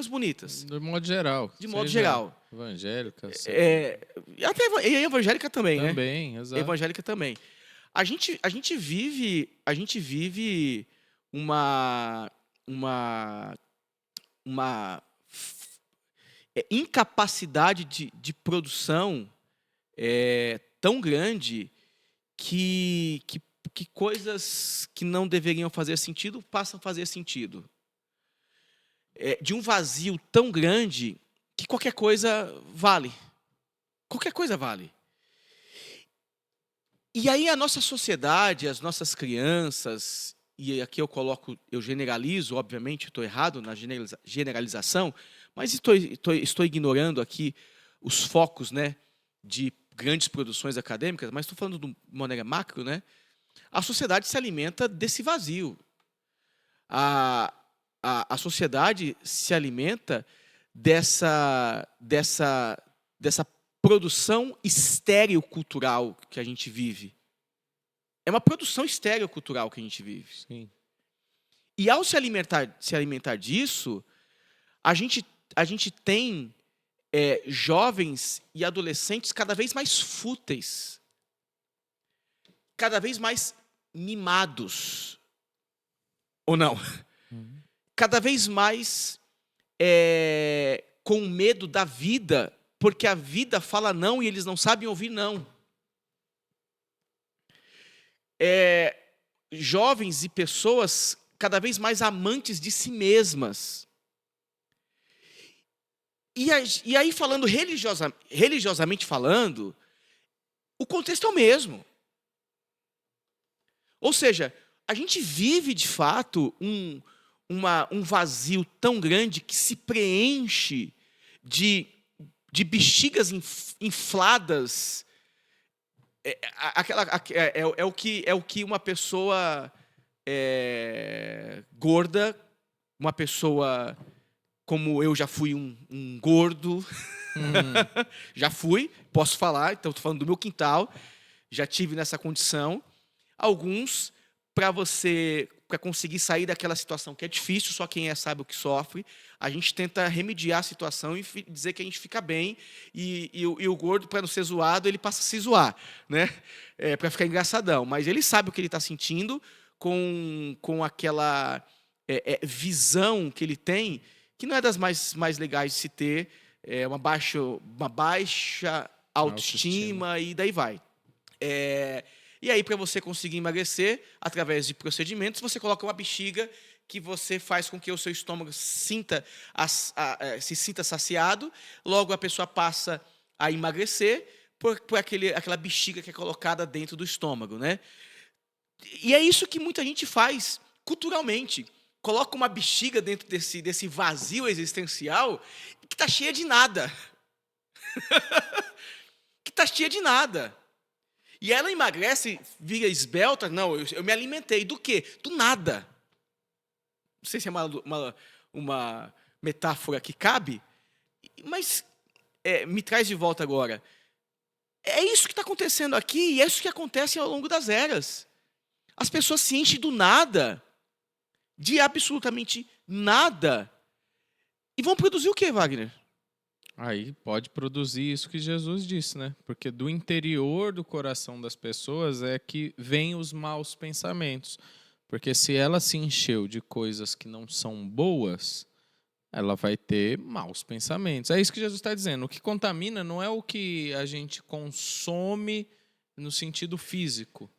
bonitas. De modo geral. De modo geral. Evangélica. Até e evangélica também, né? Também, exato. Evangélica também. A gente vive uma incapacidade de produção tão grande que coisas que não deveriam fazer sentido passam a fazer sentido. De um vazio tão grande que qualquer coisa vale. Qualquer coisa vale. E aí a nossa sociedade, as nossas crianças, e aqui eu generalizo, obviamente, estou errado na generalização, mas estou ignorando aqui os focos, né, de grandes produções acadêmicas, mas estou falando de uma maneira macro, né? A sociedade se alimenta desse vazio. A sociedade se alimenta dessa produção estéril cultural que a gente vive. É uma produção estéril cultural que a gente vive. Sim. E ao se alimentar disso, a gente tem jovens e adolescentes cada vez mais fúteis, cada vez mais mimados. Ou não? Uhum. Cada vez mais com medo da vida, porque a vida fala não e eles não sabem ouvir não. Jovens e pessoas cada vez mais amantes de si mesmas. E aí falando religiosamente falando, o contexto é o mesmo. Ou seja, a gente vive de fato um vazio tão grande que se preenche de bexigas infladas. É o que uma pessoa gorda, uma pessoa como eu já fui um gordo, já fui, posso falar, então estou falando do meu quintal, já tive nessa condição. Alguns, para conseguir sair daquela situação que é difícil, só quem sabe o que sofre, a gente tenta remediar a situação e dizer que a gente fica bem, e o gordo, para não ser zoado, ele passa a se zoar, né? Para ficar engraçadão. Mas ele sabe o que ele está sentindo com aquela visão que ele tem, que não é das mais legais de se ter, uma baixa autoestima e daí vai. E aí, para você conseguir emagrecer, através de procedimentos, você coloca uma bexiga que você faz com que o seu estômago se sinta saciado, logo a pessoa passa a emagrecer por aquela bexiga que é colocada dentro do estômago, né? E é isso que muita gente faz culturalmente. Coloca uma bexiga dentro desse vazio existencial que está cheia de nada. Que está cheia de nada. E ela emagrece, vira esbelta. Não, eu me alimentei. Do quê? Do nada. Não sei se é uma metáfora que cabe, mas me traz de volta agora. É isso que está acontecendo aqui e é isso que acontece ao longo das eras. As pessoas se enchem do nada, de absolutamente nada, e vão produzir o quê, Wagner? Aí pode produzir isso que Jesus disse, né? Porque do interior do coração das pessoas é que vêm os maus pensamentos. Porque se ela se encheu de coisas que não são boas, ela vai ter maus pensamentos. É isso que Jesus está dizendo. O que contamina não é o que a gente consome no sentido físico,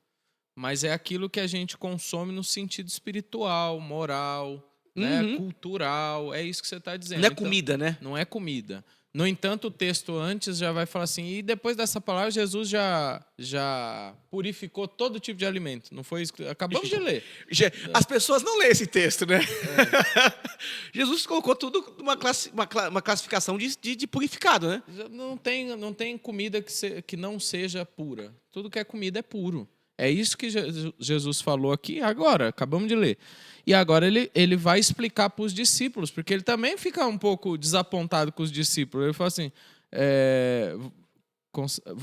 mas é aquilo que a gente consome no sentido espiritual, moral, né? Cultural. É isso que você está dizendo. Não é comida, né? Não é comida. No entanto, o texto antes já vai falar assim, e depois dessa palavra, Jesus já purificou todo tipo de alimento. Não foi isso que acabamos de ler. As pessoas não lêem esse texto, né? Jesus colocou tudo numa classificação de purificado, né? Não tem comida que não seja pura. Tudo que é comida é puro. É isso que Jesus falou aqui agora, acabamos de ler. E agora ele vai explicar para os discípulos, porque ele também fica um pouco desapontado com os discípulos. Ele fala assim,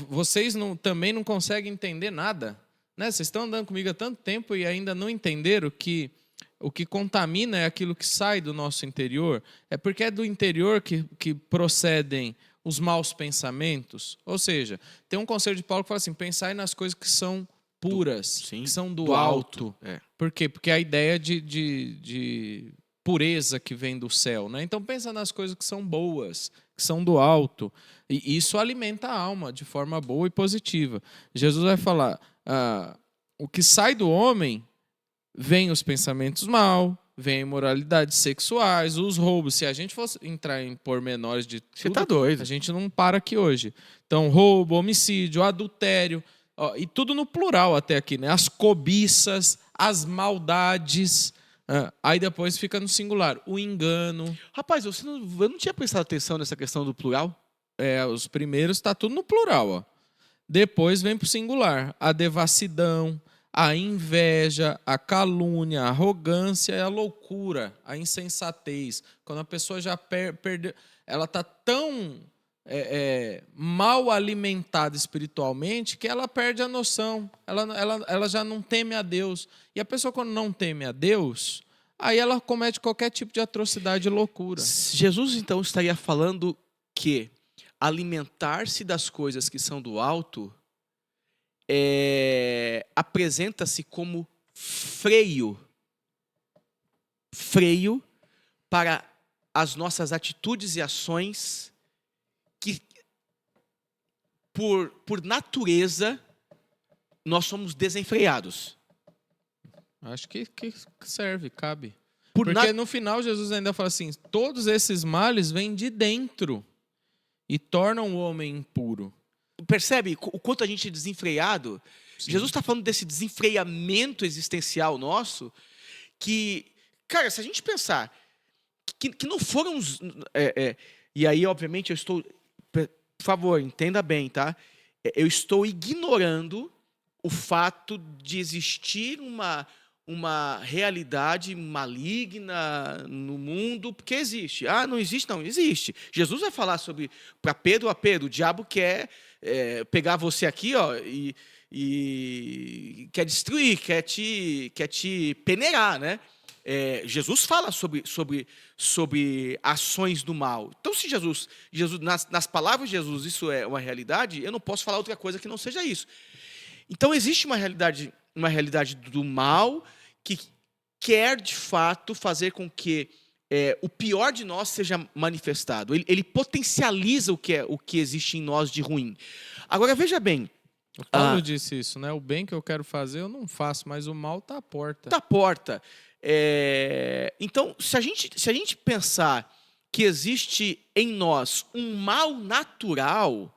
vocês também não conseguem entender nada? Né? Vocês estão andando comigo há tanto tempo e ainda não entenderam que o que contamina é aquilo que sai do nosso interior? É porque é do interior que procedem os maus pensamentos. Ou seja, tem um conselho de Paulo que fala assim, pensai nas coisas que são puras, que são do alto. Por quê? Porque a ideia de pureza que vem do céu, né? Então pensa nas coisas que são boas, que são do alto. E isso alimenta a alma de forma boa e positiva. Jesus vai falar, o que sai do homem, vem os pensamentos maus, vem imoralidades sexuais, os roubos. Se a gente fosse entrar em pormenores de tudo, você tá doido. A gente não para aqui hoje. Então, roubo, homicídio, adultério, e tudo no plural até aqui, né? As cobiças, as maldades, aí depois fica no singular, o engano. Rapaz, eu não tinha prestado atenção nessa questão do plural. Os primeiros está tudo no plural. Ó. Depois vem para o singular, a devassidão, a inveja, a calúnia, a arrogância e a loucura, a insensatez. Quando a pessoa já perdeu, ela está tão mal alimentada espiritualmente que ela perde a noção, ela já não teme a Deus. E a pessoa, quando não teme a Deus, aí ela comete qualquer tipo de atrocidade e loucura. Jesus, então, estaria falando que alimentar-se das coisas que são do alto apresenta-se como freio para as nossas atitudes e ações que, por natureza, nós somos desenfreados. Acho que serve, cabe. Porque no final Jesus ainda fala assim, todos esses males vêm de dentro e tornam o homem impuro. Percebe o quanto a gente é desenfreado? Sim. Jesus está falando desse desenfreamento existencial nosso, que, cara, se a gente pensar que não foram e aí, obviamente, eu estou... Por favor, entenda bem, tá? Eu estou ignorando o fato de existir uma realidade maligna no mundo, porque existe. Não existe? Não, existe. Jesus vai falar para Pedro, o diabo quer pegar você aqui, ó, e quer destruir, quer te peneirar, né? Jesus fala sobre ações do mal. Então, se Jesus nas palavras de Jesus, isso é uma realidade, eu não posso falar outra coisa que não seja isso. Então, existe uma realidade do mal que quer, de fato, fazer com que o pior de nós seja manifestado. Ele potencializa o que existe em nós de ruim. Agora, veja bem. O Paulo disse isso, né? O bem que eu quero fazer eu não faço, mas o mal está à porta. Está à porta. Então, se a gente pensar que existe em nós um mal natural,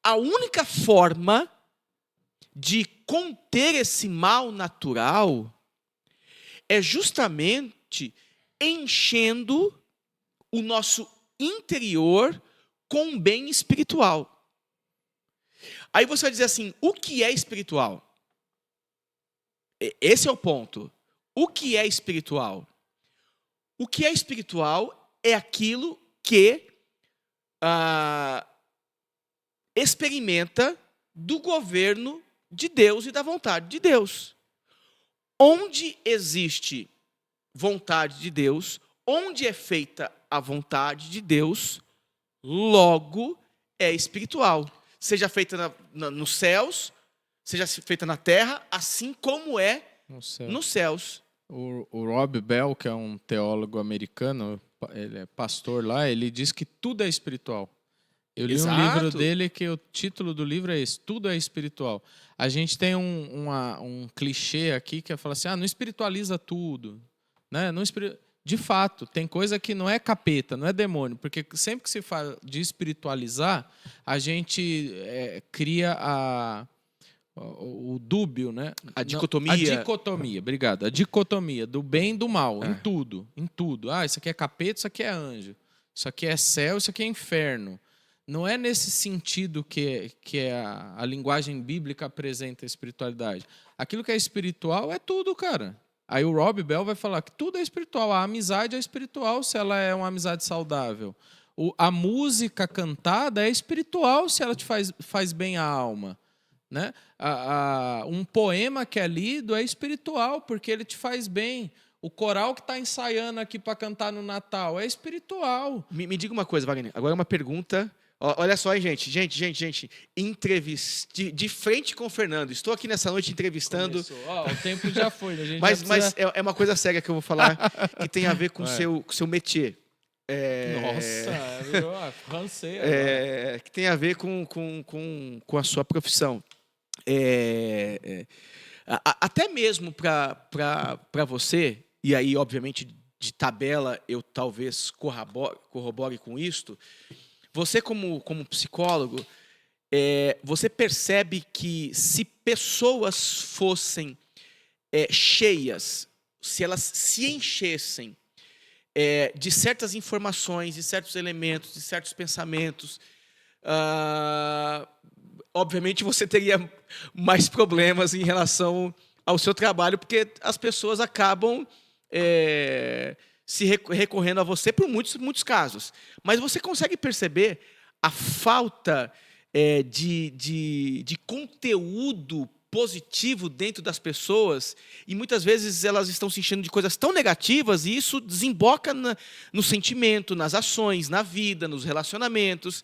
a única forma de conter esse mal natural é justamente enchendo o nosso interior com bem espiritual. Aí você vai dizer assim, o que é espiritual? Esse é o ponto. O que é espiritual? O que é espiritual é aquilo que ah, experimenta do governo de Deus e da vontade de Deus. Onde existe vontade de Deus, onde é feita a vontade de Deus, logo é espiritual. Seja feita nos céus, seja feita na terra, assim como é nos céus. O Rob Bell, que é um teólogo americano, ele é pastor lá, ele diz que tudo é espiritual. Eu li um livro dele que o título do livro é esse, Tudo é Espiritual. A gente tem um clichê aqui que é falar assim, não espiritualiza tudo. Né? Não De fato, tem coisa que não é capeta, não é demônio, porque sempre que se fala de espiritualizar, a gente cria o dúbio, né? A dicotomia. A dicotomia, obrigado. A dicotomia do bem e do mal, em tudo. Em tudo. Isso aqui é capeta, isso aqui é anjo. Isso aqui é céu, isso aqui é inferno. Não é nesse sentido que a linguagem bíblica apresenta a espiritualidade. Aquilo que é espiritual é tudo, cara. Aí o Rob Bell vai falar que tudo é espiritual. A amizade é espiritual se ela é uma amizade saudável. A música cantada é espiritual se ela te faz bem à alma. Né? Um poema que é lido é espiritual porque ele te faz bem. O coral que está ensaiando aqui para cantar no Natal é espiritual. Me diga uma coisa, Wagner. Agora uma pergunta. Olha só, hein, gente. Entrevista de frente com o Fernando. Estou aqui nessa noite entrevistando. O tempo já foi. A gente mas é uma coisa séria que eu vou falar que tem a ver com o seu métier. Nossa, virou francês. Que tem a ver com a sua profissão. Até mesmo para você, e aí, obviamente, de tabela, eu talvez corrobore com isto. Você, como psicólogo, você percebe que se pessoas fossem cheias, se elas se enchessem de certas informações, de certos elementos, de certos pensamentos, obviamente você teria mais problemas em relação ao seu trabalho, porque as pessoas acabam se recorrendo a você por muitos casos. Mas você consegue perceber a falta de conteúdo positivo dentro das pessoas, e muitas vezes elas estão se enchendo de coisas tão negativas, e isso desemboca no sentimento, nas ações, na vida, nos relacionamentos,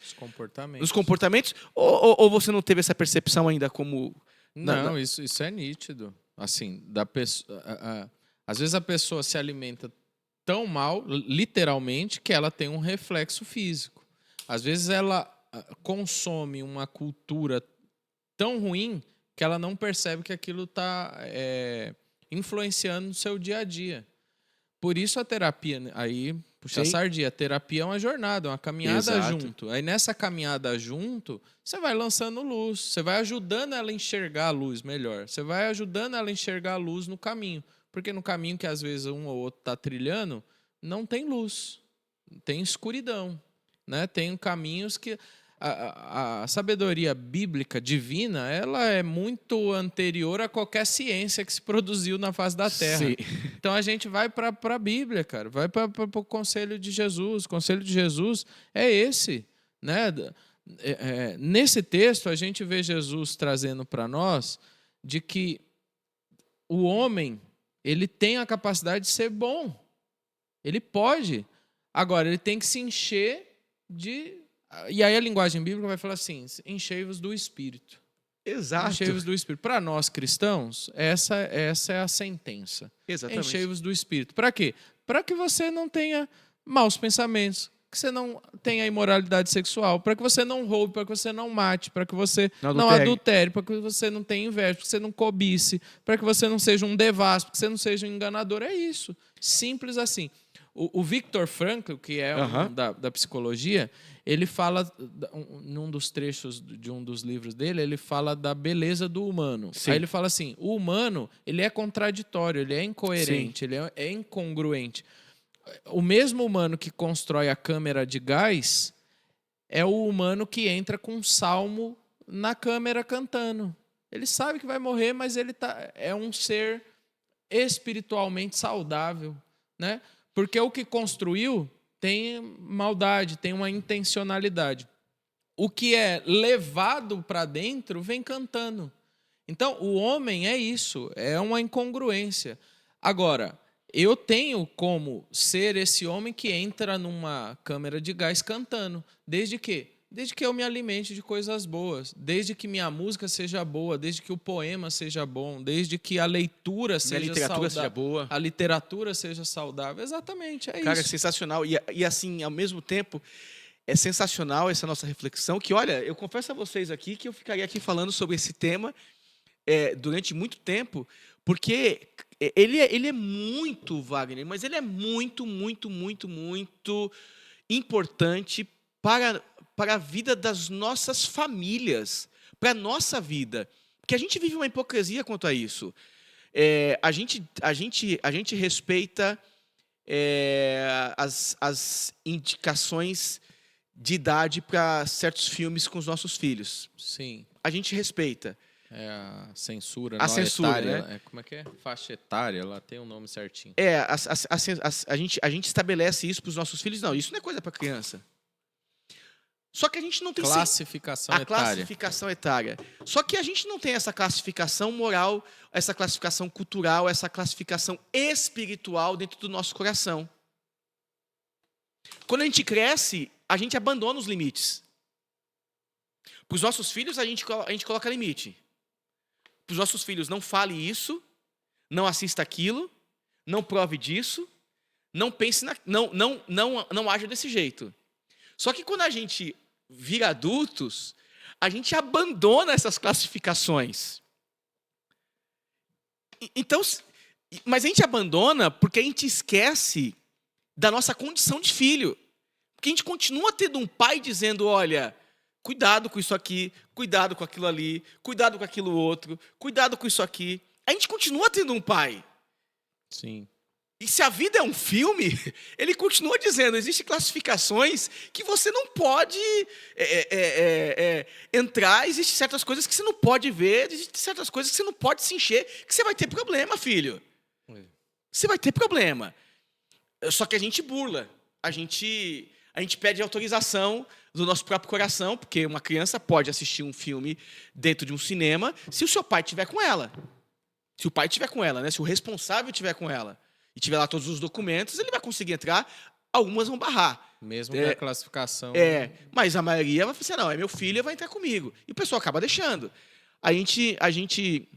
nos comportamentos, ou você não teve essa percepção ainda como... Não, isso é nítido. Assim, às vezes a pessoa se alimenta tão mal, literalmente, que ela tem um reflexo físico. Às vezes ela consome uma cultura tão ruim que ela não percebe que aquilo está influenciando no seu dia a dia. Por isso a terapia, aí, puxa a sardinha, a terapia é uma jornada, uma caminhada junto. Aí nessa caminhada junto, você vai lançando luz, você vai ajudando ela a enxergar a luz melhor, você vai ajudando ela a enxergar a luz no caminho. Porque no caminho que às vezes um ou outro está trilhando, não tem luz, tem escuridão. Né? Tem caminhos que... A sabedoria bíblica divina, ela é muito anterior a qualquer ciência que se produziu na face da Terra. Sim. Então a gente vai para a Bíblia, cara, vai para o conselho de Jesus. O conselho de Jesus é esse. Né? Nesse texto, a gente vê Jesus trazendo para nós de que o homem, ele tem a capacidade de ser bom. Ele pode. Agora, ele tem que se encher de... E aí a linguagem bíblica vai falar assim, enchei-vos do Espírito. Exato. Enchei-vos do Espírito. Para nós cristãos, essa é a sentença. Exatamente. Enchei-vos do Espírito. Para quê? Para que você não tenha maus pensamentos, que você não tenha imoralidade sexual, para que você não roube, para que você não mate, para que você não adultere, para que você não tenha inveja, para que você não cobice, para que você não seja um devasso, para que você não seja um enganador. É isso. Simples assim. O Viktor Frankl, que é da psicologia, ele fala, num dos trechos de um dos livros dele, ele fala da beleza do humano. Sim. Aí ele fala assim, o humano ele é contraditório, ele é incoerente, ele é incongruente. O mesmo humano que constrói a câmera de gás é o humano que entra com um salmo na câmera cantando. Ele sabe que vai morrer, mas ele é um ser espiritualmente saudável, né? Porque o que construiu tem maldade, tem uma intencionalidade. O que é levado para dentro vem cantando. Então, o homem é isso, é uma incongruência. Agora, eu tenho como ser esse homem que entra numa câmara de gás cantando. Desde que? Desde que eu me alimente de coisas boas, desde que minha música seja boa, desde que o poema seja bom, desde que a leitura seja saudável. A literatura seja boa. A literatura seja saudável. Exatamente, é isso. Cara, é sensacional. E assim, ao mesmo tempo, é sensacional essa nossa reflexão, que, olha, eu confesso a vocês aqui que eu ficaria aqui falando sobre esse tema durante muito tempo, porque ele é muito, Wagner, mas ele é muito, muito, muito, muito importante para a vida das nossas famílias, para a nossa vida. Porque a gente vive uma hipocrisia quanto a isso. A gente respeita as indicações de idade para certos filmes com os nossos filhos. Sim. A gente respeita. A censura. A censura, etária, né? Como é que é? Faixa etária, lá tem um nome certinho. A gente estabelece isso para os nossos filhos. Não, isso não é coisa para criança. Só que a gente não tem classificação etária. Classificação etária. Só que a gente não tem essa classificação moral, essa classificação cultural, essa classificação espiritual dentro do nosso coração. Quando a gente cresce, a gente abandona os limites. Para os nossos filhos, a gente coloca limite. Para os nossos filhos, não fale isso, não assista aquilo, não prove disso, não pense, não haja desse jeito. Só que quando a gente vira adultos, a gente abandona essas classificações. Então, mas a gente abandona porque a gente esquece da nossa condição de filho. Porque a gente continua tendo um pai dizendo, olha, cuidado com isso aqui, cuidado com aquilo ali, cuidado com aquilo outro, cuidado com isso aqui. A gente continua tendo um pai. Sim. E se a vida é um filme, ele continua dizendo, existem classificações que você não pode entrar, existem certas coisas que você não pode ver, existem certas coisas que você não pode se encher, que você vai ter problema, filho. Você vai ter problema. Só que a gente burla. A gente pede autorização do nosso próprio coração, porque uma criança pode assistir um filme dentro de um cinema se o seu pai estiver com ela. Se o pai estiver com ela, né? Se o responsável estiver com ela e tiver lá todos os documentos, ele vai conseguir entrar, algumas vão barrar. Mesmo que a classificação... mas a maioria vai falar assim, não, é meu filho, vai entrar comigo. E o pessoal acaba deixando. A gente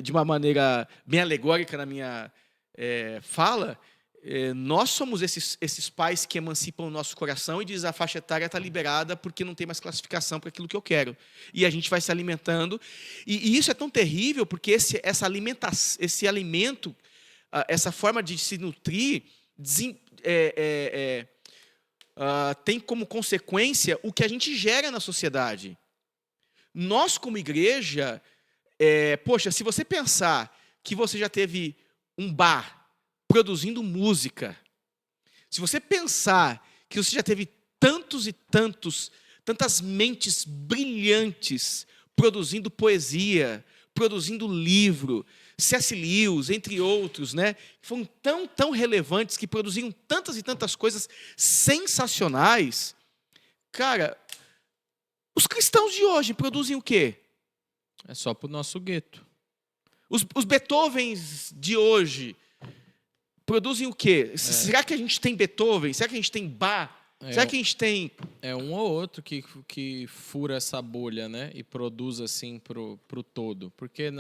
de uma maneira bem alegórica na minha fala, nós somos esses pais que emancipam o nosso coração e dizem a faixa etária está liberada porque não tem mais classificação para aquilo que eu quero. E a gente vai se alimentando. E isso é tão terrível porque esse alimento, essa forma de se nutrir, tem como consequência o que a gente gera na sociedade. Nós, como igreja, poxa, se você pensar que você já teve um bar produzindo música, se você pensar que você já teve tantas mentes brilhantes produzindo poesia, produzindo livro, C.S. Lewis, entre outros, né? Foram tão relevantes, que produziram tantas e tantas coisas sensacionais. Cara, os cristãos de hoje produzem o quê? É só para o nosso gueto. Os Beethovens de hoje produzem o quê? Será que a gente tem Beethoven? Será que a gente tem Bach? Será que a gente tem... É um ou outro que fura essa bolha, né? E produz assim pro todo. Porque,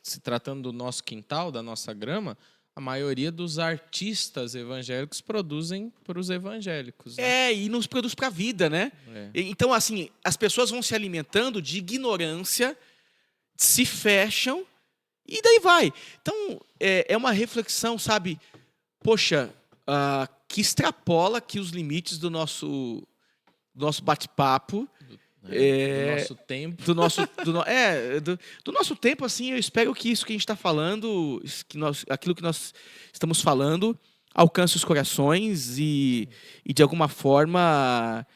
se tratando do nosso quintal, da nossa grama, a maioria dos artistas evangélicos produzem para os evangélicos. Né? E nos produz para a vida, né? Então, assim, as pessoas vão se alimentando de ignorância, se fecham, e daí vai. Então, é uma reflexão, sabe? Poxa, que extrapola aqui os limites do nosso bate-papo. Do nosso tempo. Do nosso tempo, assim, eu espero que isso que a gente está falando, aquilo que nós estamos falando, alcance os corações e de alguma forma,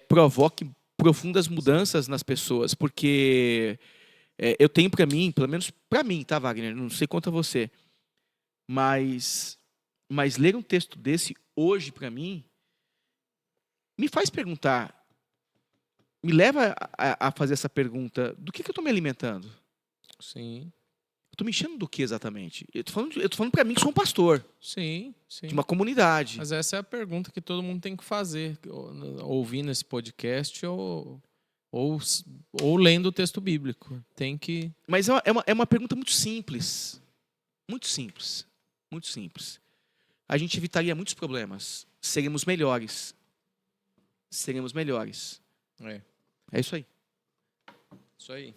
provoque profundas mudanças nas pessoas. Porque eu tenho para mim, pelo menos para mim, tá, Wagner? Não sei quanto a você. Mas ler um texto desse hoje, para mim, me faz perguntar, me leva a fazer essa pergunta, do que eu estou me alimentando? Sim. Eu estou me enchendo do que exatamente? Eu tô falando para mim que sou um pastor Sim. de uma comunidade. Mas essa é a pergunta que todo mundo tem que fazer, ouvindo esse podcast ou lendo o texto bíblico. Tem que... Mas é uma pergunta muito simples. Muito simples. Muito simples. A gente evitaria muitos problemas. Seremos melhores. Seremos melhores. É isso aí. Isso aí.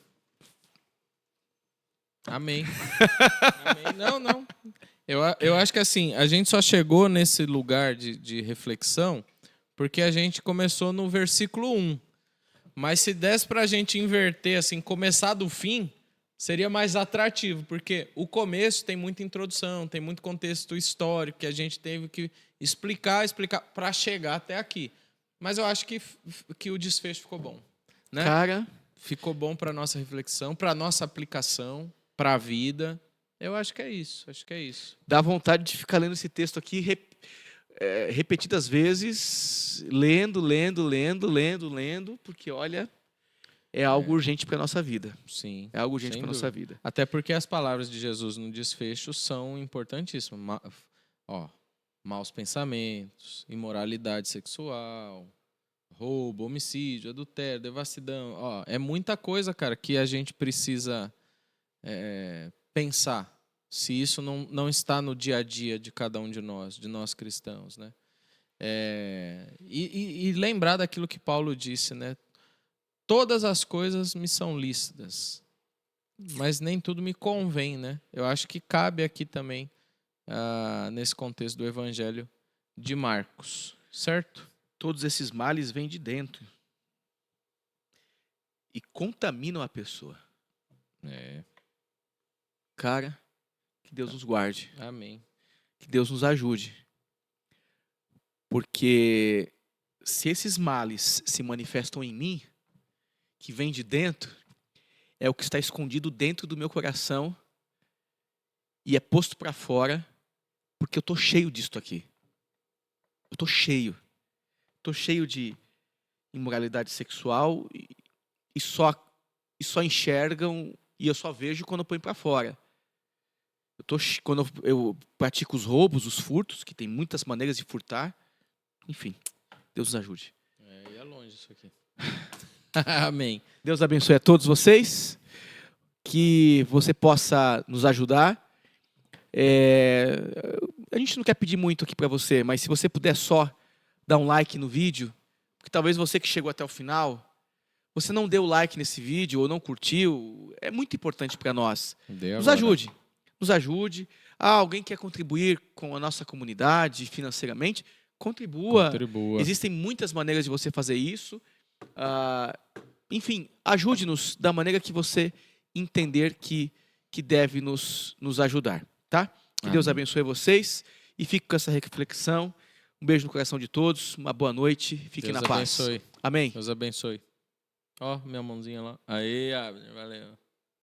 Amém. Amém. Não. Eu acho que assim, a gente só chegou nesse lugar de reflexão porque a gente começou no versículo 1. Mas se desse pra gente inverter, assim, começar do fim, seria mais atrativo, porque o começo tem muita introdução, tem muito contexto histórico que a gente teve que explicar para chegar até aqui. Mas eu acho que o desfecho ficou bom, né? Cara, ficou bom para nossa reflexão, para nossa aplicação, para a vida. Eu acho que é isso. dá vontade de ficar lendo esse texto aqui repetidas vezes, lendo, porque olha, é algo urgente para a nossa vida. Sim. É algo urgente sem para a nossa dúvida. vida. Até porque as palavras de Jesus no desfecho são importantíssimas. Maus pensamentos, imoralidade sexual, roubo, homicídio, adultério, devassidão. É muita coisa, cara, que a gente precisa pensar se isso não está no dia a dia de cada um de nós cristãos, né? E lembrar daquilo que Paulo disse, né? Todas as coisas me são lícitas, mas nem tudo me convém, né? Eu acho que cabe aqui também, nesse contexto do Evangelho de Marcos, certo? Todos esses males vêm de dentro e contaminam a pessoa. Cara, que Deus nos guarde. Amém. Que Deus nos ajude. Porque se esses males se manifestam em mim, que vem de dentro, é o que está escondido dentro do meu coração e é posto para fora, porque eu estou cheio disto aqui. Eu estou cheio. Estou cheio de imoralidade sexual e só enxergam e eu só vejo quando eu ponho para fora. Quando eu pratico os roubos, os furtos, que tem muitas maneiras de furtar. Enfim, Deus nos ajude. E é longe isso aqui. Amém. Deus abençoe a todos vocês. Que você possa nos ajudar. A gente não quer pedir muito aqui para você, mas se você puder só dar um like no vídeo, porque talvez você que chegou até o final, você não deu like nesse vídeo ou não curtiu, é muito importante para nós. Nos ajude. Alguém quer contribuir com a nossa comunidade financeiramente? Contribua. Existem muitas maneiras de você fazer isso. Enfim, ajude-nos da maneira que você entender que deve nos ajudar, tá? Que Deus abençoe vocês e fique com essa reflexão. Um beijo no coração de todos, uma boa noite, fiquem na paz. Deus abençoe. Amém. Deus abençoe. Minha mãozinha lá. Aí, Abner, valeu.